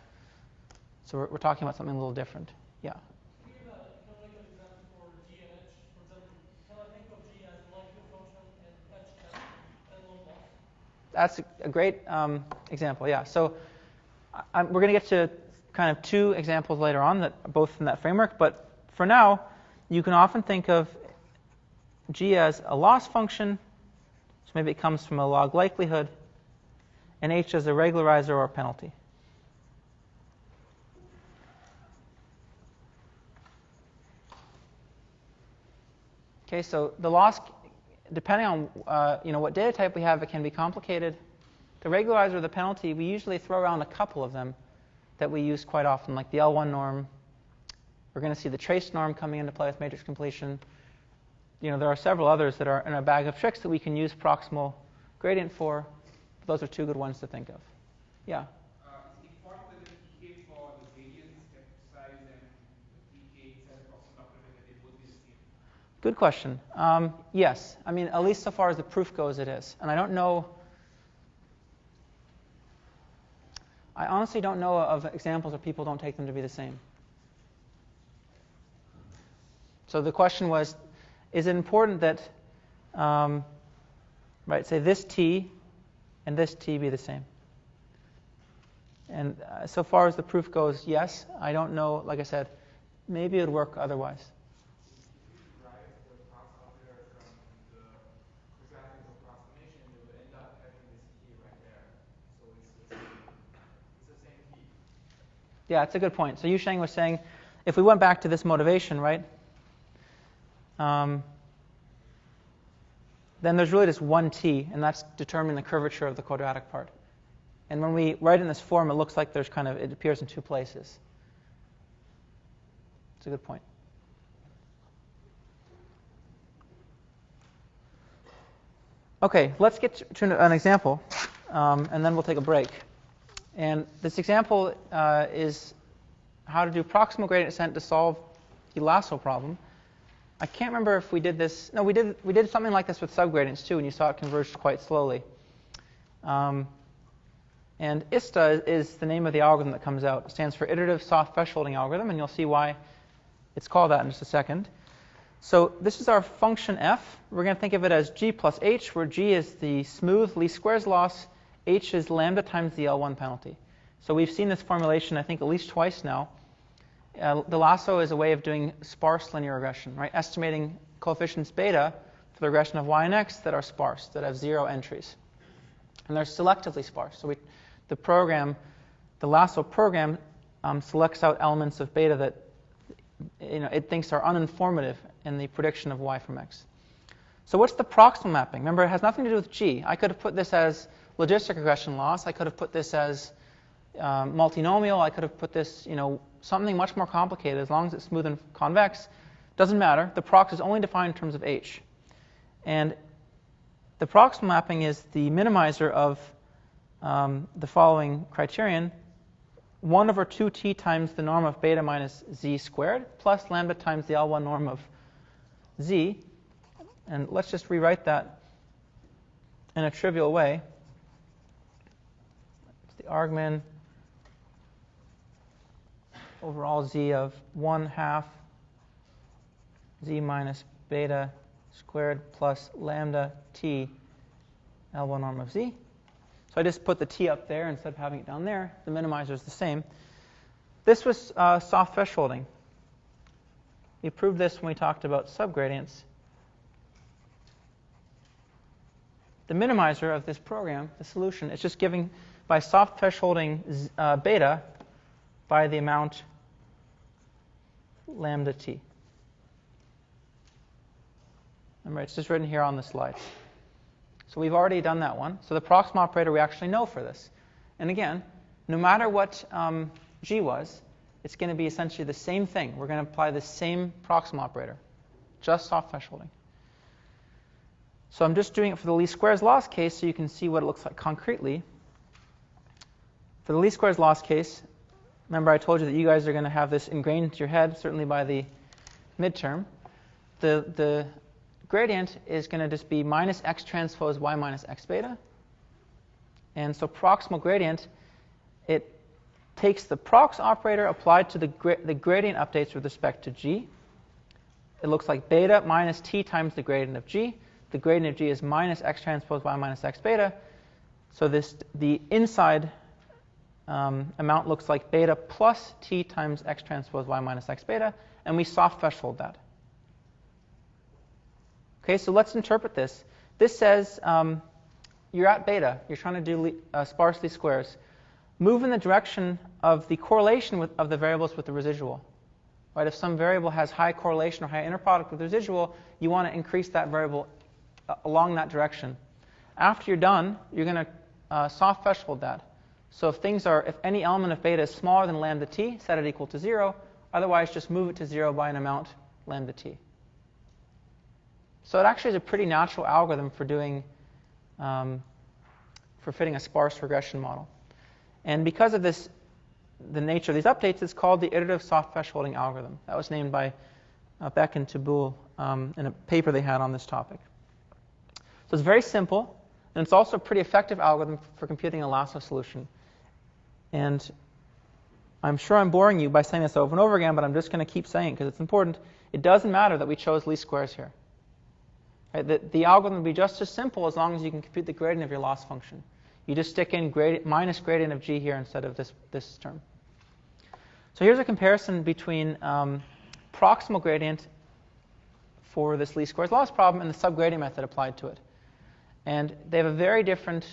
So we're talking about something a little different. Yeah? Can I give an example for G and H? For example, can I think of G as likelihood function and H as n-log loss? That's a great example, yeah. So we're going to get to kind of two examples later on, that are both in that framework. But for now, you can often think of G as a loss function. So maybe it comes from a log likelihood, and H as a regularizer or a penalty. Okay, so the loss, depending on what data type we have, it can be complicated. The regularizer, the penalty, we usually throw around a couple of them that we use quite often, like the L1 norm. We're going to see the trace norm coming into play with matrix completion. There are several others that are in a bag of tricks that we can use proximal gradient for. Those are two good ones to think of. Yeah? Is it important that the pk for the gradients, step size, and the pk inside the proximal operator, that it would be the same? Good question. Yes. I mean, at least so far as the proof goes, it is. And I honestly don't know of examples where people don't take them to be the same. So the question was, is it important that, say this t and this t be the same? And so far as the proof goes, yes. I don't know, like I said, maybe it would work otherwise. If you derive the Prox operator from the quadratic approximation, you would end up having this t right there. So it's the same t. Yeah, it's a good point. So Yusheng was saying, if we went back to this motivation, right, then there's really just one t, and that's determining the curvature of the quadratic part. And when we write in this form, it looks like it appears in two places. It's a good point. Okay, let's get to an example, and then we'll take a break. And this example is how to do proximal gradient descent to solve the lasso problem. I can't remember if we did this. No, we did something like this with subgradients too, and you saw it converged quite slowly. And ISTA is the name of the algorithm that comes out. It stands for Iterative Soft Thresholding Algorithm, and you'll see why it's called that in just a second. So this is our function f. We're going to think of it as g plus h, where g is the smooth least squares loss, h is lambda times the L1 penalty. So we've seen this formulation, I think, at least twice now. The lasso is a way of doing sparse linear regression, right? Estimating coefficients beta for the regression of y and x that are sparse, that have 0 entries. And they're selectively sparse. So the lasso program selects out elements of beta that it thinks are uninformative in the prediction of y from x. So what's the proximal mapping? Remember, it has nothing to do with g. I could have put this as logistic regression loss. I could have put this as multinomial. I could have put this, something much more complicated. As long as it's smooth and convex, doesn't matter. The prox is only defined in terms of h. And the proximal mapping is the minimizer of the following criterion: 1 over 2t times the norm of beta minus z squared plus lambda times the L1 norm of z. And let's just rewrite that in a trivial way. It's the argmin over all z of 1/2 z minus beta squared plus lambda t L1 norm of z. So I just put the t up there instead of having it down there. The minimizer is the same. This was soft thresholding. We proved this when we talked about subgradients. The minimizer of this program, the solution, is just giving by soft thresholding beta by the amount lambda t. Remember, it's just written here on the slide. So we've already done that one. So the proximal operator we actually know for this. And again, no matter what g was, it's going to be essentially the same thing. We're going to apply the same proximal operator, just soft thresholding. So I'm just doing it for the least squares loss case so you can see what it looks like concretely. For the least squares loss case, remember I told you that you guys are going to have this ingrained into your head, certainly by the midterm. The gradient is going to just be minus x transpose y minus x beta. And so proximal gradient, it takes the prox operator applied to the gradient updates with respect to g. It looks like beta minus t times the gradient of g. The gradient of g is minus x transpose y minus x beta. So the inside amount looks like beta plus t times x transpose y minus x beta, and we soft threshold that. Okay, so let's interpret this. This says you're at beta. You're trying to do sparsely squares. Move in the direction of the correlation of the variables with the residual. Right? If some variable has high correlation or high inner product with the residual, you want to increase that variable along that direction. After you're done, you're going to soft threshold that. So if any element of beta is smaller than lambda t, set it equal to 0. Otherwise, just move it to 0 by an amount lambda t. So it actually is a pretty natural algorithm for doing, for fitting a sparse regression model. And because of this, the nature of these updates, it's called the iterative soft thresholding algorithm. That was named by Beck and Taboul in a paper they had on this topic. So it's very simple, and it's also a pretty effective algorithm for computing a lasso solution. And I'm sure I'm boring you by saying this over and over again, but I'm just going to keep saying it because it's important. It doesn't matter that we chose least squares here. Right? The algorithm will be just as simple as long as you can compute the gradient of your loss function. You just stick in minus gradient of g here instead of this term. So here's a comparison between proximal gradient for this least squares loss problem and the subgradient method applied to it. And they have a very different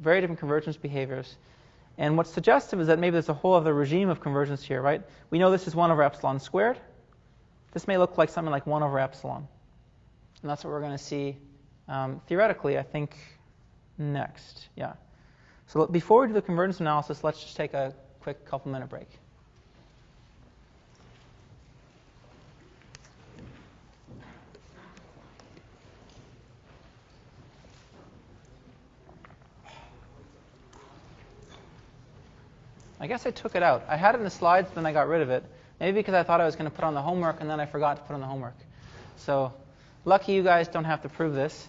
convergence behaviors. And what's suggestive is that maybe there's a whole other regime of convergence here, right? We know this is 1 over epsilon squared. This may look like something like 1 over epsilon. And that's what we're going to see theoretically, I think, next. Yeah. So before we do the convergence analysis, let's just take a quick couple-minute break. I guess I took it out. I had it in the slides, then I got rid of it. Maybe because I thought I was going to put on the homework, and then I forgot to put on the homework. So lucky you guys don't have to prove this.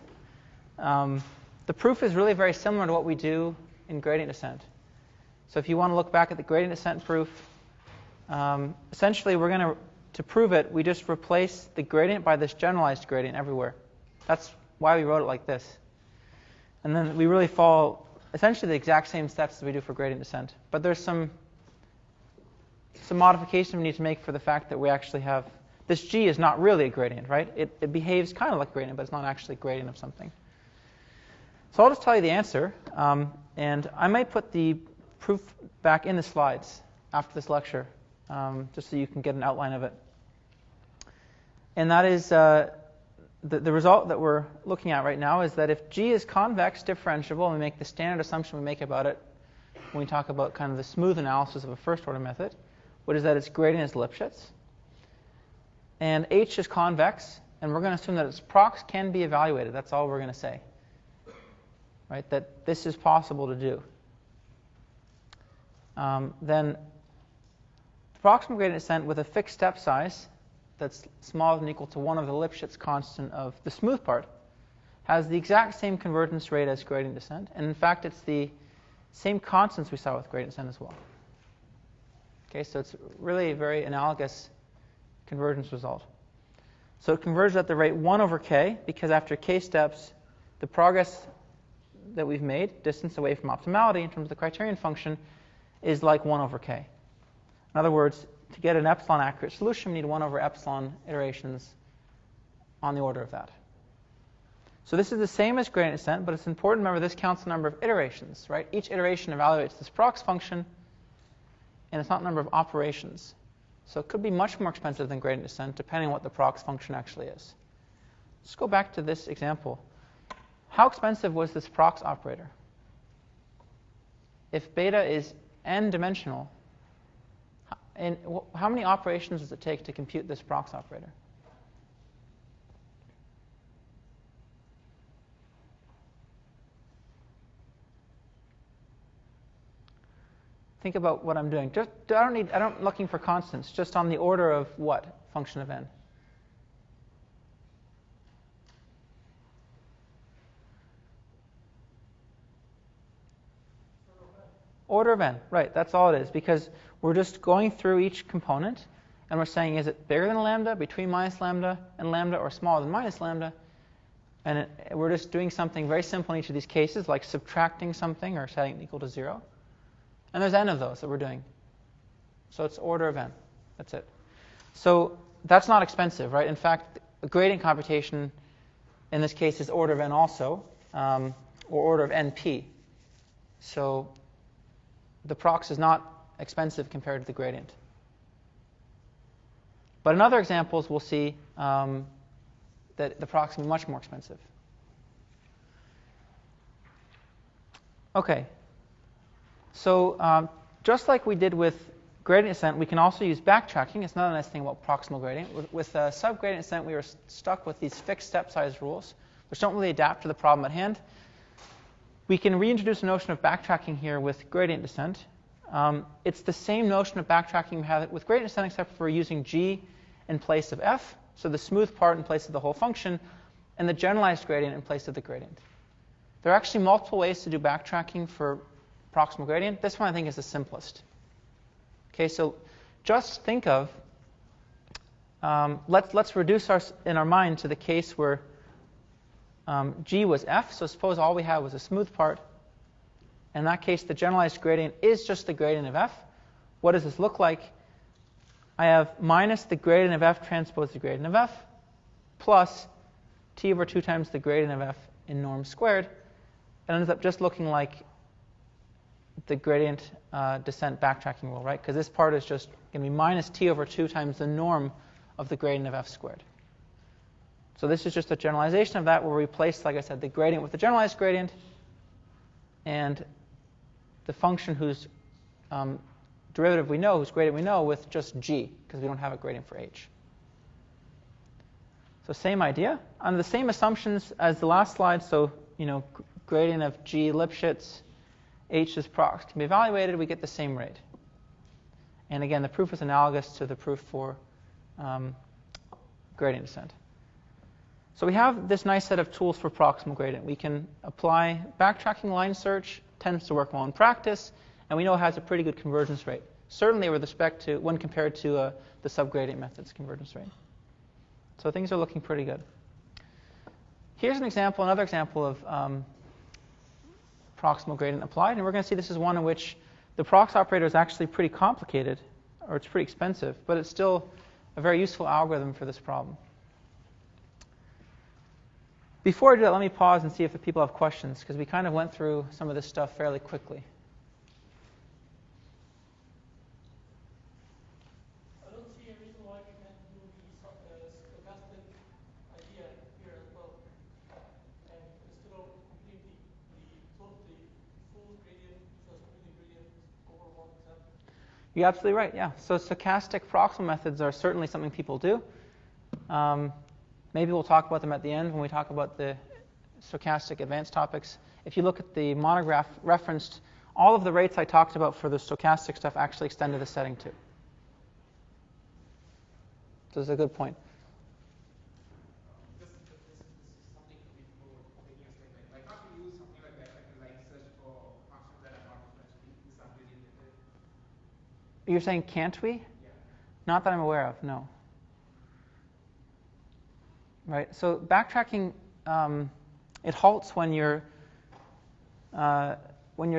The proof is really very similar to what we do in gradient descent. So if you want to look back at the gradient descent proof, essentially we're going to prove it, we just replace the gradient by this generalized gradient everywhere. That's why we wrote it like this. And then we really follow essentially the exact same steps as we do for gradient descent. But there's some modification we need to make for the fact that we actually have, this g is not really a gradient, right? It behaves kind of like a gradient, but it's not actually a gradient of something. So I'll just tell you the answer. And I might put the proof back in the slides after this lecture, just so you can get an outline of it. And that is, the result that we're looking at right now is that if g is convex differentiable, and we make the standard assumption we make about it when we talk about kind of the smooth analysis of a first-order method, which is that its gradient is Lipschitz. And h is convex, and we're going to assume that its prox can be evaluated. That's all we're going to say. Right? That this is possible to do. Then the proximal gradient descent with a fixed step size that's smaller than or equal to 1 over the Lipschitz constant of the smooth part has the exact same convergence rate as gradient descent. And in fact, it's the same constants we saw with gradient descent as well. Okay, so it's really a very analogous convergence result. So it converges at the rate 1 over k, because after k steps, the progress that we've made, distance away from optimality in terms of the criterion function, is like 1 over k. In other words, to get an epsilon accurate solution, we need 1 over epsilon iterations on the order of that. So this is the same as gradient descent, but it's important to remember this counts the number of iterations, right? Each iteration evaluates this prox function, and it's not the number of operations. So it could be much more expensive than gradient descent, depending on what the prox function actually is. Let's go back to this example. How expensive was this prox operator? If beta is n-dimensional, and how many operations does it take to compute this prox operator? Think about what I'm doing. I'm looking for constants, just on the order of what function of n? Order of n, right, that's all it is, because we're just going through each component, and we're saying, is it bigger than lambda, between minus lambda and lambda, or smaller than minus lambda? And we're just doing something very simple in each of these cases, like subtracting something or setting it equal to 0. And there's n of those that we're doing. So it's order of n. That's it. So that's not expensive, right? In fact, a gradient computation in this case is order of n also, or order of np. So the prox is not expensive compared to the gradient. But in other examples, we'll see that the prox is much more expensive. Okay. So just like we did with gradient descent, we can also use backtracking. It's another nice thing about proximal gradient. With subgradient descent, we were stuck with these fixed step size rules, which don't really adapt to the problem at hand. We can reintroduce a notion of backtracking here with gradient descent. It's the same notion of backtracking we have with gradient descent, except for using g in place of f, so the smooth part in place of the whole function, and the generalized gradient in place of the gradient. There are actually multiple ways to do backtracking for proximal gradient. This one I think is the simplest. Okay, so just think of, let's reduce in our mind to the case where g was f. So suppose all we had was a smooth part. In that case, the generalized gradient is just the gradient of f. What does this look like? I have minus the gradient of f transpose the gradient of f plus t over 2 times the gradient of f in norm squared. It ends up just looking like the gradient descent backtracking rule, right? Because this part is just going to be minus t over 2 times the norm of the gradient of f squared. So this is just a generalization of that, where we replace, like I said, the gradient with the generalized gradient, and the function whose derivative we know, whose gradient we know, with just g, because we don't have a gradient for h. So same idea. Under the same assumptions as the last slide, so gradient of g Lipschitz, h is prox can be evaluated, we get the same rate. And again, the proof is analogous to the proof for gradient descent. So we have this nice set of tools for proximal gradient. We can apply backtracking line search, tends to work well in practice, and we know it has a pretty good convergence rate, certainly with respect to when compared to the subgradient method's convergence rate. So things are looking pretty good. Here's another example of proximal gradient applied, and we're going to see this is one in which the prox operator is actually pretty complicated, or it's pretty expensive, but it's still a very useful algorithm for this problem. Before I do that, let me pause and see if the people have questions, because we kind of went through some of this stuff fairly quickly. I don't see a reason why we can't do the stochastic idea here as well. And instead of completing the full gradient, just completing gradient over one example. You're absolutely right, yeah. So stochastic proximal methods are certainly something people do. Maybe we'll talk about them at the end when we talk about the stochastic advanced topics. If you look at the monograph referenced, all of the rates I talked about for the stochastic stuff actually extend to this setting too. So it's a good point. This is something a bit more obvious. Why can't we use something like that, like a line search for functions that are not differentiable, the subgradient method? You're saying can't we? Yeah. Not that I'm aware of, no. Right. So backtracking, it halts when you're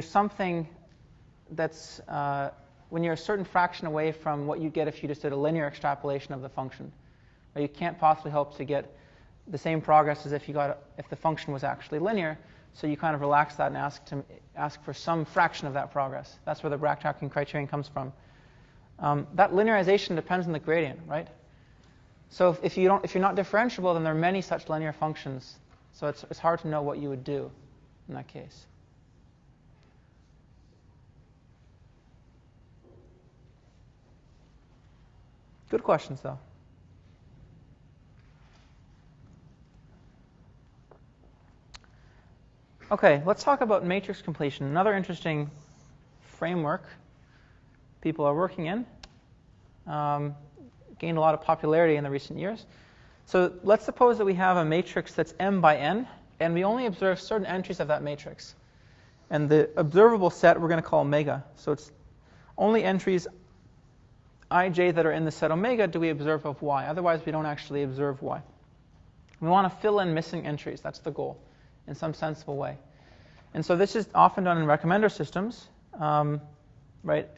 something that's when you're a certain fraction away from what you get if you just did a linear extrapolation of the function. Or you can't possibly hope to get the same progress as if the function was actually linear. So you kind of relax that and ask for some fraction of that progress. That's where the backtracking criterion comes from. That linearization depends on the gradient, right? So if you're not differentiable, then there are many such linear functions. So it's hard to know what you would do in that case. Good questions, though. Okay, let's talk about matrix completion. Another interesting framework people are working in. Gained a lot of popularity in the recent years. So let's suppose that we have a matrix that's m by n, and we only observe certain entries of that matrix. And the observable set we're going to call omega. So it's only entries ij that are in the set omega do we observe of y. Otherwise, we don't actually observe y. We want to fill in missing entries. That's the goal, in some sensible way. And so this is often done in recommender systems, right?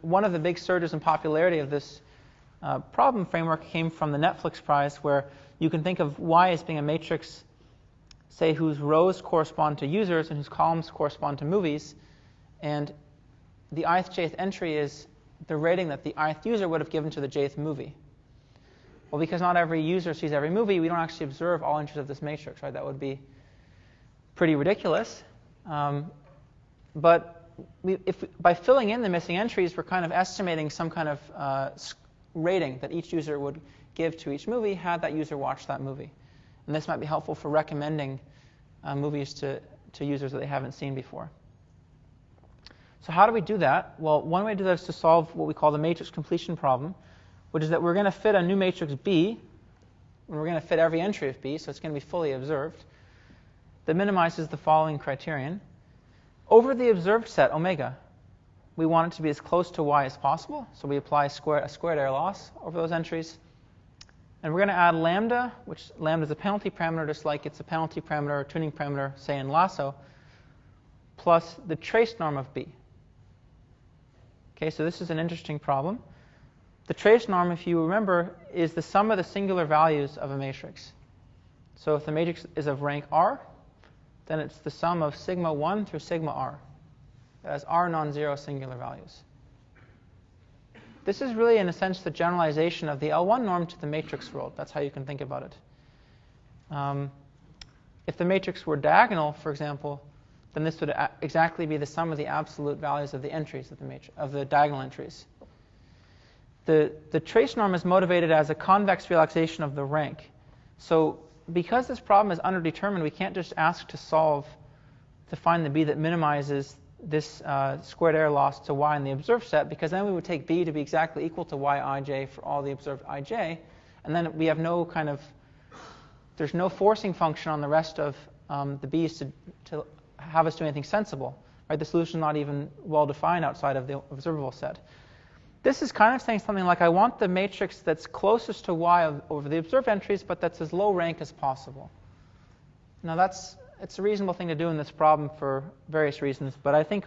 One of the big surges in popularity of this problem framework came from the Netflix prize, where you can think of y as being a matrix, say, whose rows correspond to users and whose columns correspond to movies. And the ith jth entry is the rating that the ith user would have given to the jth movie. Well, because not every user sees every movie, we don't actually observe all entries of this matrix, right? That would be pretty ridiculous. But by filling in the missing entries, we're kind of estimating some kind of rating that each user would give to each movie had that user watched that movie. And this might be helpful for recommending movies to users that they haven't seen before. So how do we do that? Well, one way to do that is to solve what we call the matrix completion problem, which is that we're going to fit a new matrix B, and we're going to fit every entry of B, so it's going to be fully observed, that minimizes the following criterion. Over the observed set, omega, we want it to be as close to y as possible, so we apply a squared error loss over those entries. And we're going to add lambda, which lambda is a penalty parameter, just like it's a penalty parameter or tuning parameter, say in Lasso, plus the trace norm of B. Okay, so this is an interesting problem. The trace norm, if you remember, is the sum of the singular values of a matrix. So if the matrix is of rank R, then it's the sum of sigma 1 through sigma R. It has R non-zero singular values. This is really, in a sense, the generalization of the L1 norm to the matrix world. That's how you can think about it. If the matrix were diagonal, for example, then this would exactly be the sum of the absolute values of the entries of the diagonal entries. The trace norm is motivated as a convex relaxation of the rank. So because this problem is underdetermined, we can't just ask to find the B that minimizes this squared error loss to y in the observed set, because then we would take B to be exactly equal to yij for all the observed ij, and then we have there's no forcing function on the rest of the B's to have us do anything sensible. Right? The solution is not even well defined outside of the observable set. This is kind of saying something like, I want the matrix that's closest to y over the observed entries, but that's as low rank as possible. Now it's a reasonable thing to do in this problem for various reasons, but I think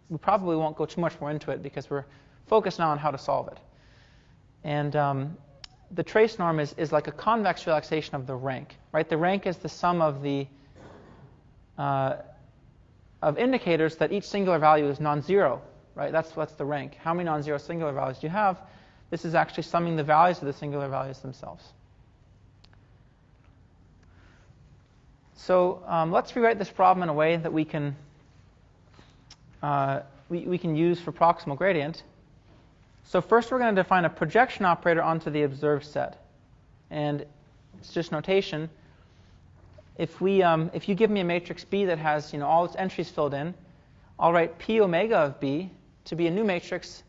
we probably won't go too much more into it because we're focused now on how to solve it. And the trace norm is like a convex relaxation of the rank. Right? The rank is the sum of the of indicators that each singular value is non-zero. Right? That's the rank. How many non-zero singular values do you have? This is actually summing the values of the singular values themselves. So let's rewrite this problem in a way that we can use for proximal gradient. So first we're going to define a projection operator onto the observed set. And it's just notation. If you give me a matrix B that has all its entries filled in, I'll write P omega of B to be a new matrix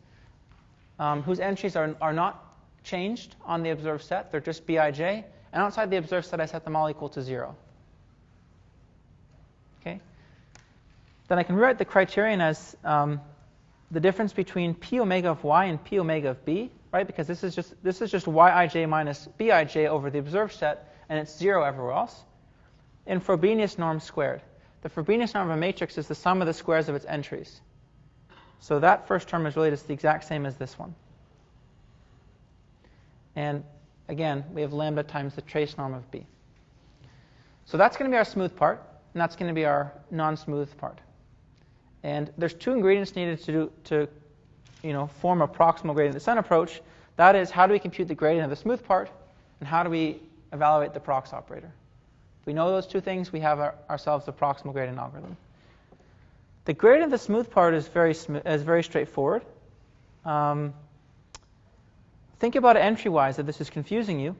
whose entries are not changed on the observed set. They're just Bij. And outside the observed set, I set them all equal to 0. Okay? Then I can rewrite the criterion as the difference between P omega of y and P omega of B, right? Because this is just Yij minus Bij over the observed set, and it's 0 everywhere else. In Frobenius norm squared. The Frobenius norm of a matrix is the sum of the squares of its entries. So that first term is really just the exact same as this one. And again, we have lambda times the trace norm of B. So that's going to be our smooth part, and that's going to be our non-smooth part. And there's two ingredients needed to form a proximal gradient descent approach. That is, how do we compute the gradient of the smooth part, and how do we evaluate the prox operator? If we know those two things, we have ourselves a proximal gradient algorithm. The gradient of the smooth part is very straightforward. Think about it entry-wise if this is confusing you.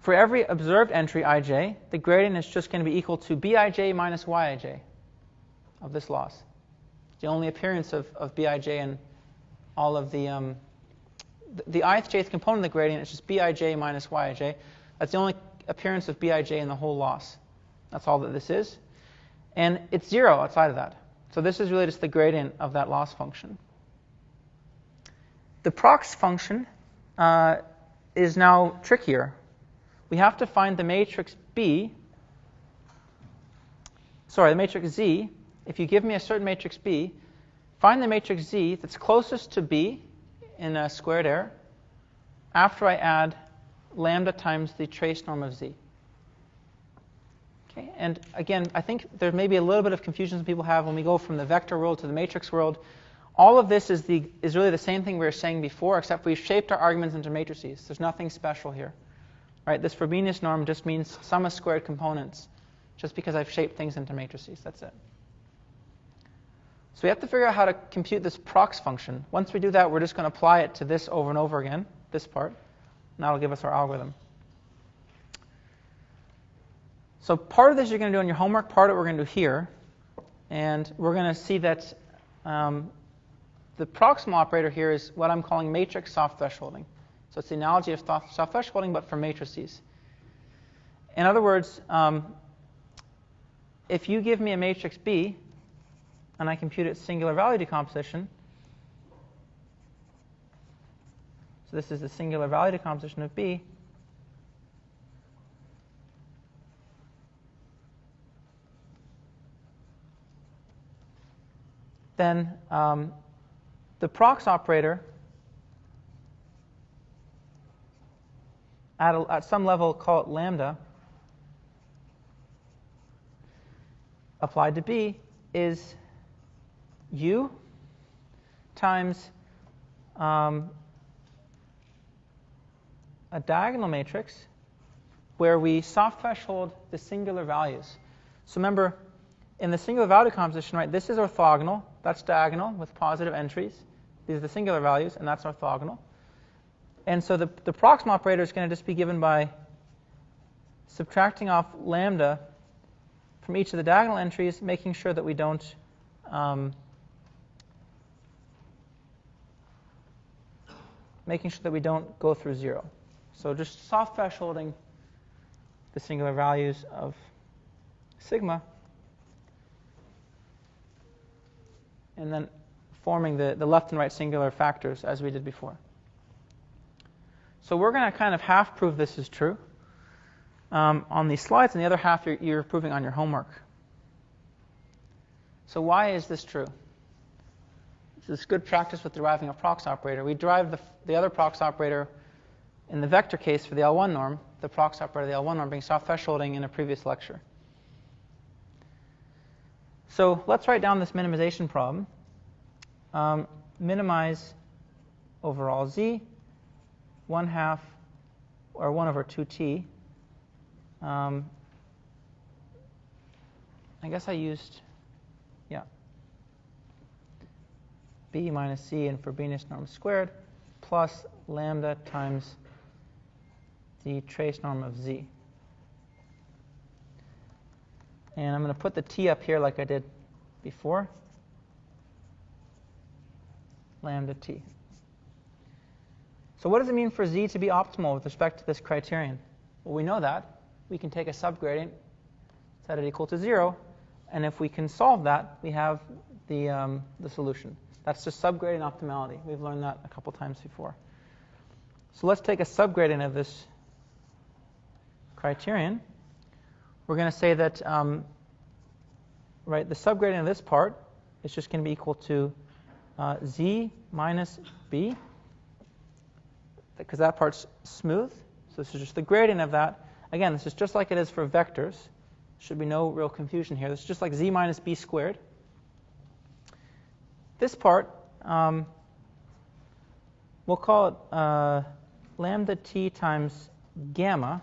For every observed entry ij, the gradient is just going to be equal to Bij minus Yij of this loss. The only appearance of Bij in all of the ith jth component of the gradient is just Bij minus Yij. That's the only appearance of Bij in the whole loss. That's all that this is. And it's 0 outside of that. So this is really just the gradient of that loss function. The prox function is now trickier. We have to find the matrix Z. If you give me a certain matrix B, find the matrix Z that's closest to B in a squared error after I add lambda times the trace norm of Z. Okay, and again, I think there may be a little bit of confusion that people have when we go from the vector world to the matrix world. All of this is really the same thing we were saying before, except we've shaped our arguments into matrices. There's nothing special here. Right? This Frobenius norm just means sum of squared components just because I've shaped things into matrices. That's it. So we have to figure out how to compute this prox function. Once we do that, we're just going to apply it to this over and over again, this part, and that'll give us our algorithm. So part of this you're going to do on your homework, part of it we're going to do here, and we're going to see that the proximal operator here is what I'm calling matrix soft thresholding. So it's the analogy of soft thresholding, but for matrices. In other words, if you give me a matrix B, and I compute its singular value decomposition, so this is the singular value decomposition of B, then the prox operator at some level, call it lambda, applied to B is U times a diagonal matrix where we soft threshold the singular values. So remember, in the singular value decomposition, right, this is orthogonal. That's diagonal with positive entries. These are the singular values, and that's orthogonal. And so the proximal operator is going to just be given by subtracting off lambda from each of the diagonal entries, making sure that we don't go through 0. So just soft thresholding the singular values of sigma, and then forming the left and right singular factors as we did before. So we're going to kind of half prove this is true on these slides, and the other half you're proving on your homework. So why is this true? This is good practice with deriving a prox operator. We derive the other prox operator in the vector case for the L1 norm, the prox operator of the L1 norm being soft thresholding in a previous lecture. So let's write down this minimization problem. Minimize overall z, 1/2 or 1 over 2t. I guess I used, b minus c and Frobenius norm squared plus lambda times the trace norm of z. And I'm going to put the t up here like I did before. Lambda t. So what does it mean for z to be optimal with respect to this criterion? Well, we know that. We can take a subgradient, set it equal to 0, and if we can solve that, we have the solution. That's just subgradient optimality. We've learned that a couple times before. So let's take a subgradient of this criterion. We're going to say that the subgradient of this part is just going to be equal to z minus b, because that part's smooth. So this is just the gradient of that. Again, this is just like it is for vectors. Should be no real confusion here. This is just like z minus b squared. This part, we'll call it lambda t times gamma.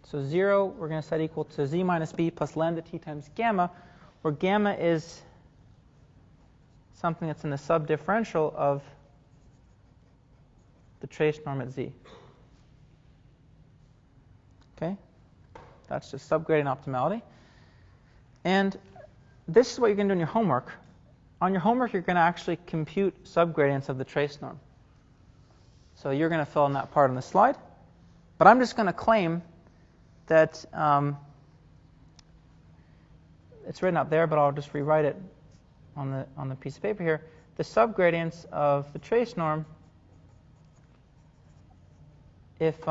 So 0, we're going to set equal to z minus b plus lambda t times gamma, where gamma is something that's in the subdifferential of the trace norm at z. Okay? That's just subgradient optimality. And this is what you're going to do in your homework. On your homework, you're going to actually compute subgradients of the trace norm. So you're going to fill in that part on the slide. But I'm just going to claim that it's written up there, but I'll just rewrite it on the piece of paper here. The subgradients of the trace norm, if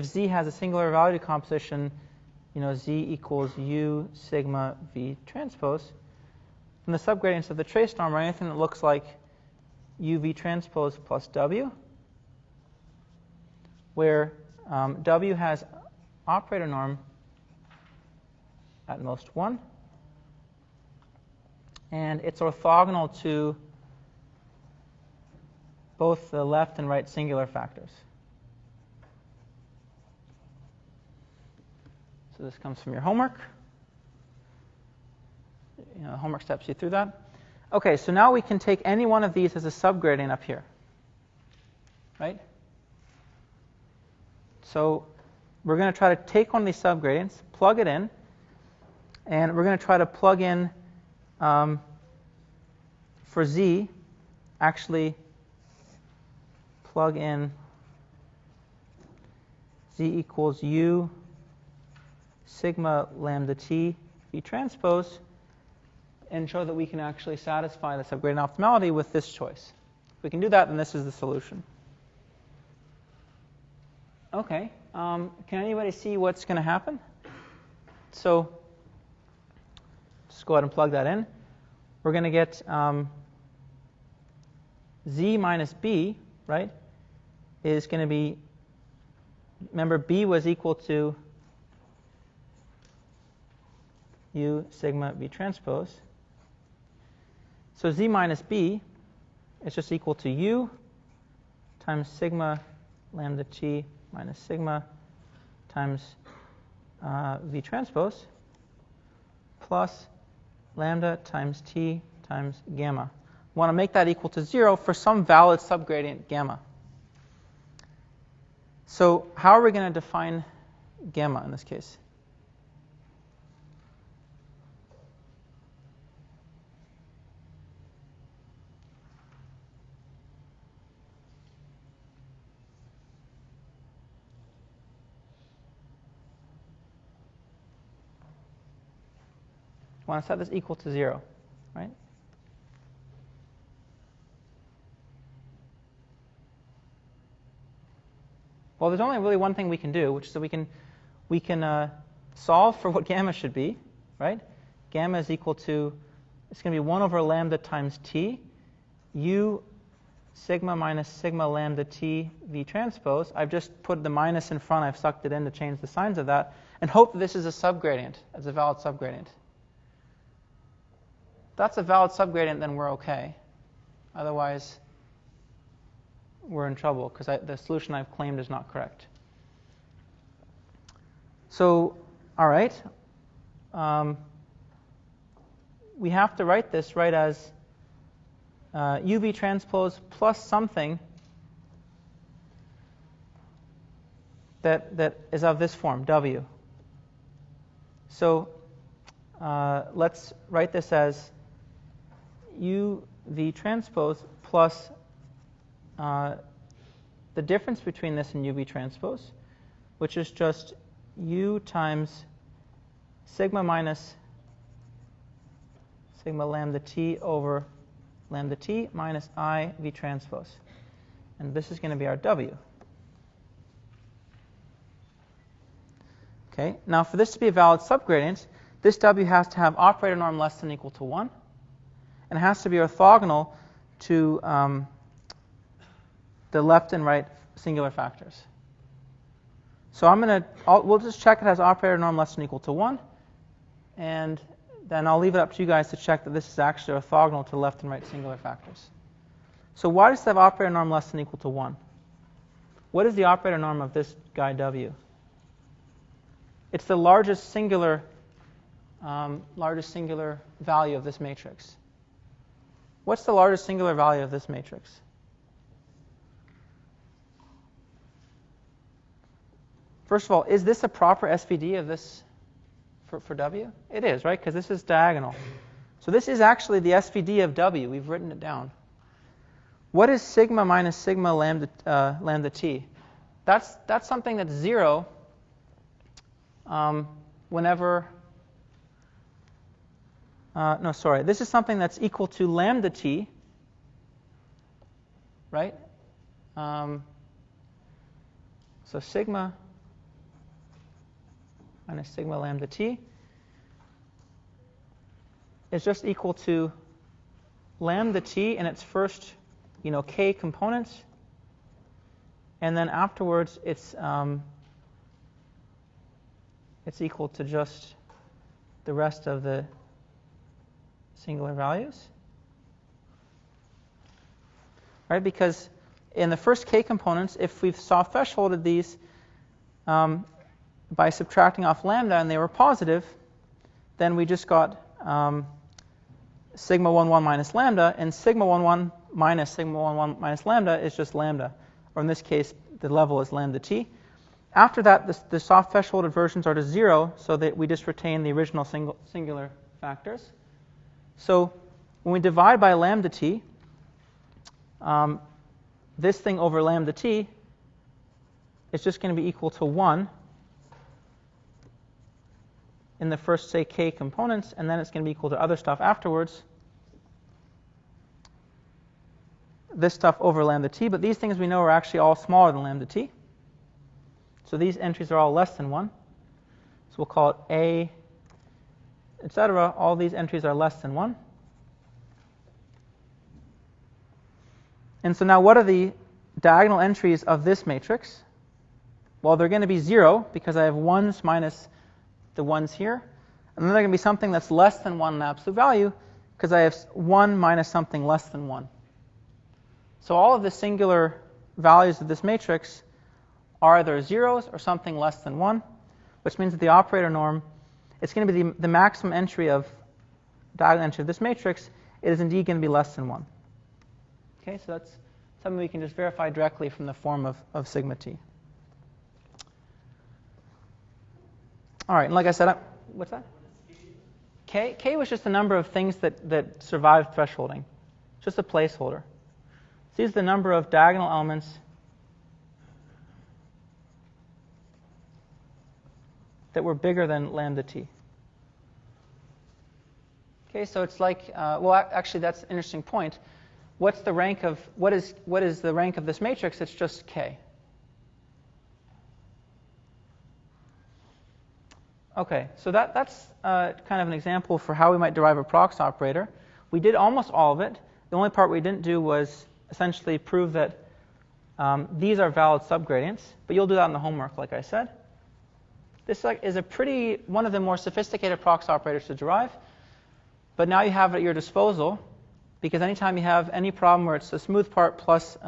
z has a singular value decomposition, z equals u sigma v transpose, then the subgradients of the trace norm are anything that looks like u v transpose plus w, where w has operator norm at most 1, and it's orthogonal to both the left and right singular factors. So this comes from your homework. Homework steps you through that. Okay, so now we can take any one of these as a subgradient up here, right? So we're going to try to take one of these subgradients, plug it in, and we're going to try to plug in, for z, actually plug in z equals u sigma lambda t v transpose, and show that we can actually satisfy the subgradient optimality with this choice. If we can do that, then this is the solution. Okay, can anybody see what's going to happen? So just go ahead and plug that in. We're going to get z minus b, right, is going to be, remember, b was equal to u sigma v transpose. So z minus b is just equal to u times sigma lambda t minus sigma times v transpose plus lambda times t times gamma. We want to make that equal to 0 for some valid subgradient gamma. So how are we going to define gamma in this case? We want to set this equal to 0, right? Well, there's only really one thing we can do, which is that we can solve for what gamma should be, right? Gamma is equal to, it's going to be 1 over lambda times t, u sigma minus sigma lambda t v transpose. I've just put the minus in front. I've sucked it in to change the signs of that, and hope that this is a subgradient, as a valid subgradient. If that's a valid subgradient, then we're okay. Otherwise, we're in trouble because the solution I've claimed is not correct. So, all right. We have to write this right as uv transpose plus something that is of this form, w. So let's write this as uv transpose plus the difference between this and uv transpose, which is just u times sigma minus sigma lambda t over lambda t minus I v transpose. And this is going to be our w. Okay. Now, for this to be a valid subgradient, this w has to have operator norm less than or equal to 1, and it has to be orthogonal to the left and right singular factors. So we'll just check it has operator norm less than or equal to 1, and then I'll leave it up to you guys to check that this is actually orthogonal to left and right singular factors. So why does it have operator norm less than or equal to 1? What is the operator norm of this guy w? It's the largest singular value of this matrix. What's the largest singular value of this matrix? First of all, is this a proper SVD of this for W? It is, right? Because this is diagonal. So this is actually the SVD of W. We've written it down. What is sigma minus sigma lambda t? That's something that's 0 whenever. This is something that's equal to lambda t, right? So sigma minus sigma lambda t is just equal to lambda t in its first, k components, and then afterwards it's equal to just the rest of the singular values, right? Because in the first k components, if we've soft thresholded these, by subtracting off lambda and they were positive, then we just got sigma 1, 1 minus lambda, and sigma 1, 1 minus sigma 1, 1 minus lambda is just lambda, or in this case, the level is lambda t. After that, the soft thresholded versions are to 0, so that we just retain the original singular factors. So when we divide by lambda t, this thing over lambda t is just going to be equal to 1 in the first, say, k components, and then it's going to be equal to other stuff afterwards. This stuff over lambda t, but these things we know are actually all smaller than lambda t. So these entries are all less than 1. So we'll call it A, etc. All these entries are less than 1. And so now what are the diagonal entries of this matrix? Well, they're going to be 0 because I have 1s minus the 1s here. And then they're going to be something that's less than 1 in absolute value because I have 1 minus something less than 1. So all of the singular values of this matrix are either zeros or something less than 1, which means that the operator norm, it's going to be the maximum entry of diagonal entry of this matrix. It is indeed going to be less than 1. Okay, so that's something we can just verify directly from the form of sigma t. All right, and like I said, what's that? K was just the number of things that survived thresholding, just a placeholder. So these are the number of diagonal elements that were bigger than lambda t. Okay, so it's like, well, actually, that's an interesting point. What's the rank of what is the rank of this matrix? It's just k. Okay, so that's kind of an example for how we might derive a prox operator. We did almost all of it. The only part we didn't do was essentially prove that these are valid subgradients, but you'll do that in the homework, like I said. This is one of the more sophisticated prox operators to derive, but now you have it at your disposal, because anytime you have any problem where it's a smooth part plus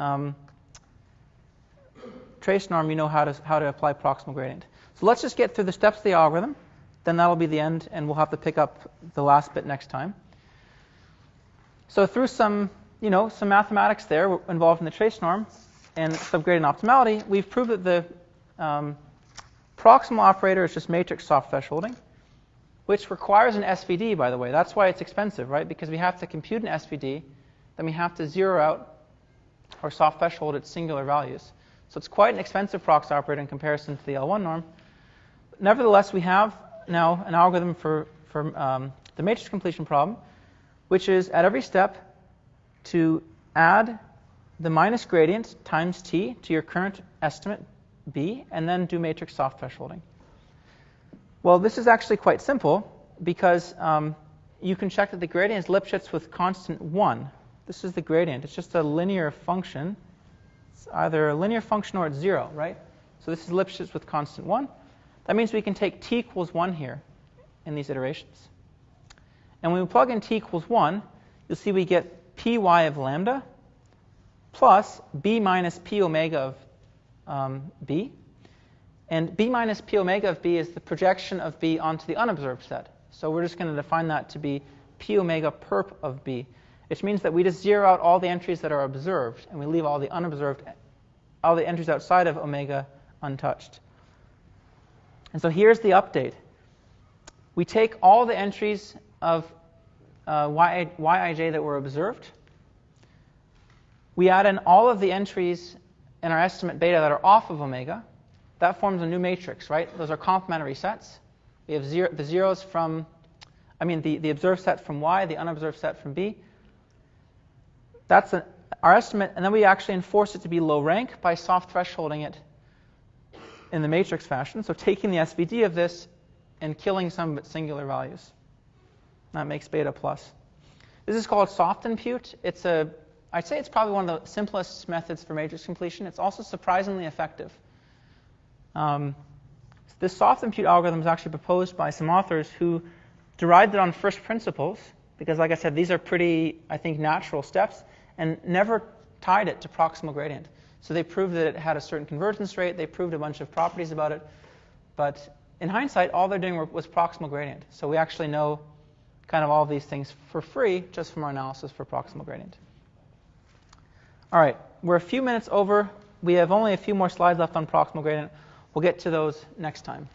trace norm, you know how to apply proximal gradient. So let's just get through the steps of the algorithm, then that'll be the end, and we'll have to pick up the last bit next time. So through some mathematics there involved in the trace norm and subgradient optimality, we've proved that the proximal operator is just matrix soft thresholding, which requires an SVD, by the way. That's why it's expensive, right? Because we have to compute an SVD, then we have to zero out or soft threshold its singular values. So it's quite an expensive prox operator in comparison to the L1 norm. Nevertheless, we have now an algorithm for the matrix completion problem, which is at every step to add the minus gradient times t to your current estimate b, and then do matrix soft thresholding. Well, this is actually quite simple because you can check that the gradient is Lipschitz with constant 1. This is the gradient. It's just a linear function. It's either a linear function or it's 0, right? So this is Lipschitz with constant 1. That means we can take t equals 1 here in these iterations. And when we plug in t equals 1, you'll see we get py of lambda plus b minus p omega of b. And b minus p omega of b is the projection of b onto the unobserved set. So we're just going to define that to be p omega perp of b, which means that we just zero out all the entries that are observed, and we leave all the unobserved, all the entries outside of omega untouched. And so here's the update. We take all the entries of Yij that were observed. We add in all of the entries in our estimate beta that are off of omega. That forms a new matrix, right? Those are complementary sets. We have the zeros from, the observed set from Y, the unobserved set from B. That's our estimate, and then we actually enforce it to be low rank by soft thresholding it in the matrix fashion. So taking the SVD of this and killing some of its singular values. That makes beta plus. This is called soft impute. I'd say it's probably one of the simplest methods for matrix completion. It's also surprisingly effective. This soft impute algorithm is actually proposed by some authors who derived it on first principles, because like I said, these are pretty, I think, natural steps, and never tied it to proximal gradient. So they proved that it had a certain convergence rate. They proved a bunch of properties about it. But in hindsight, all they're doing was proximal gradient. So we actually know kind of all these things for free just from our analysis for proximal gradient. All right, we're a few minutes over. We have only a few more slides left on proximal gradient. We'll get to those next time.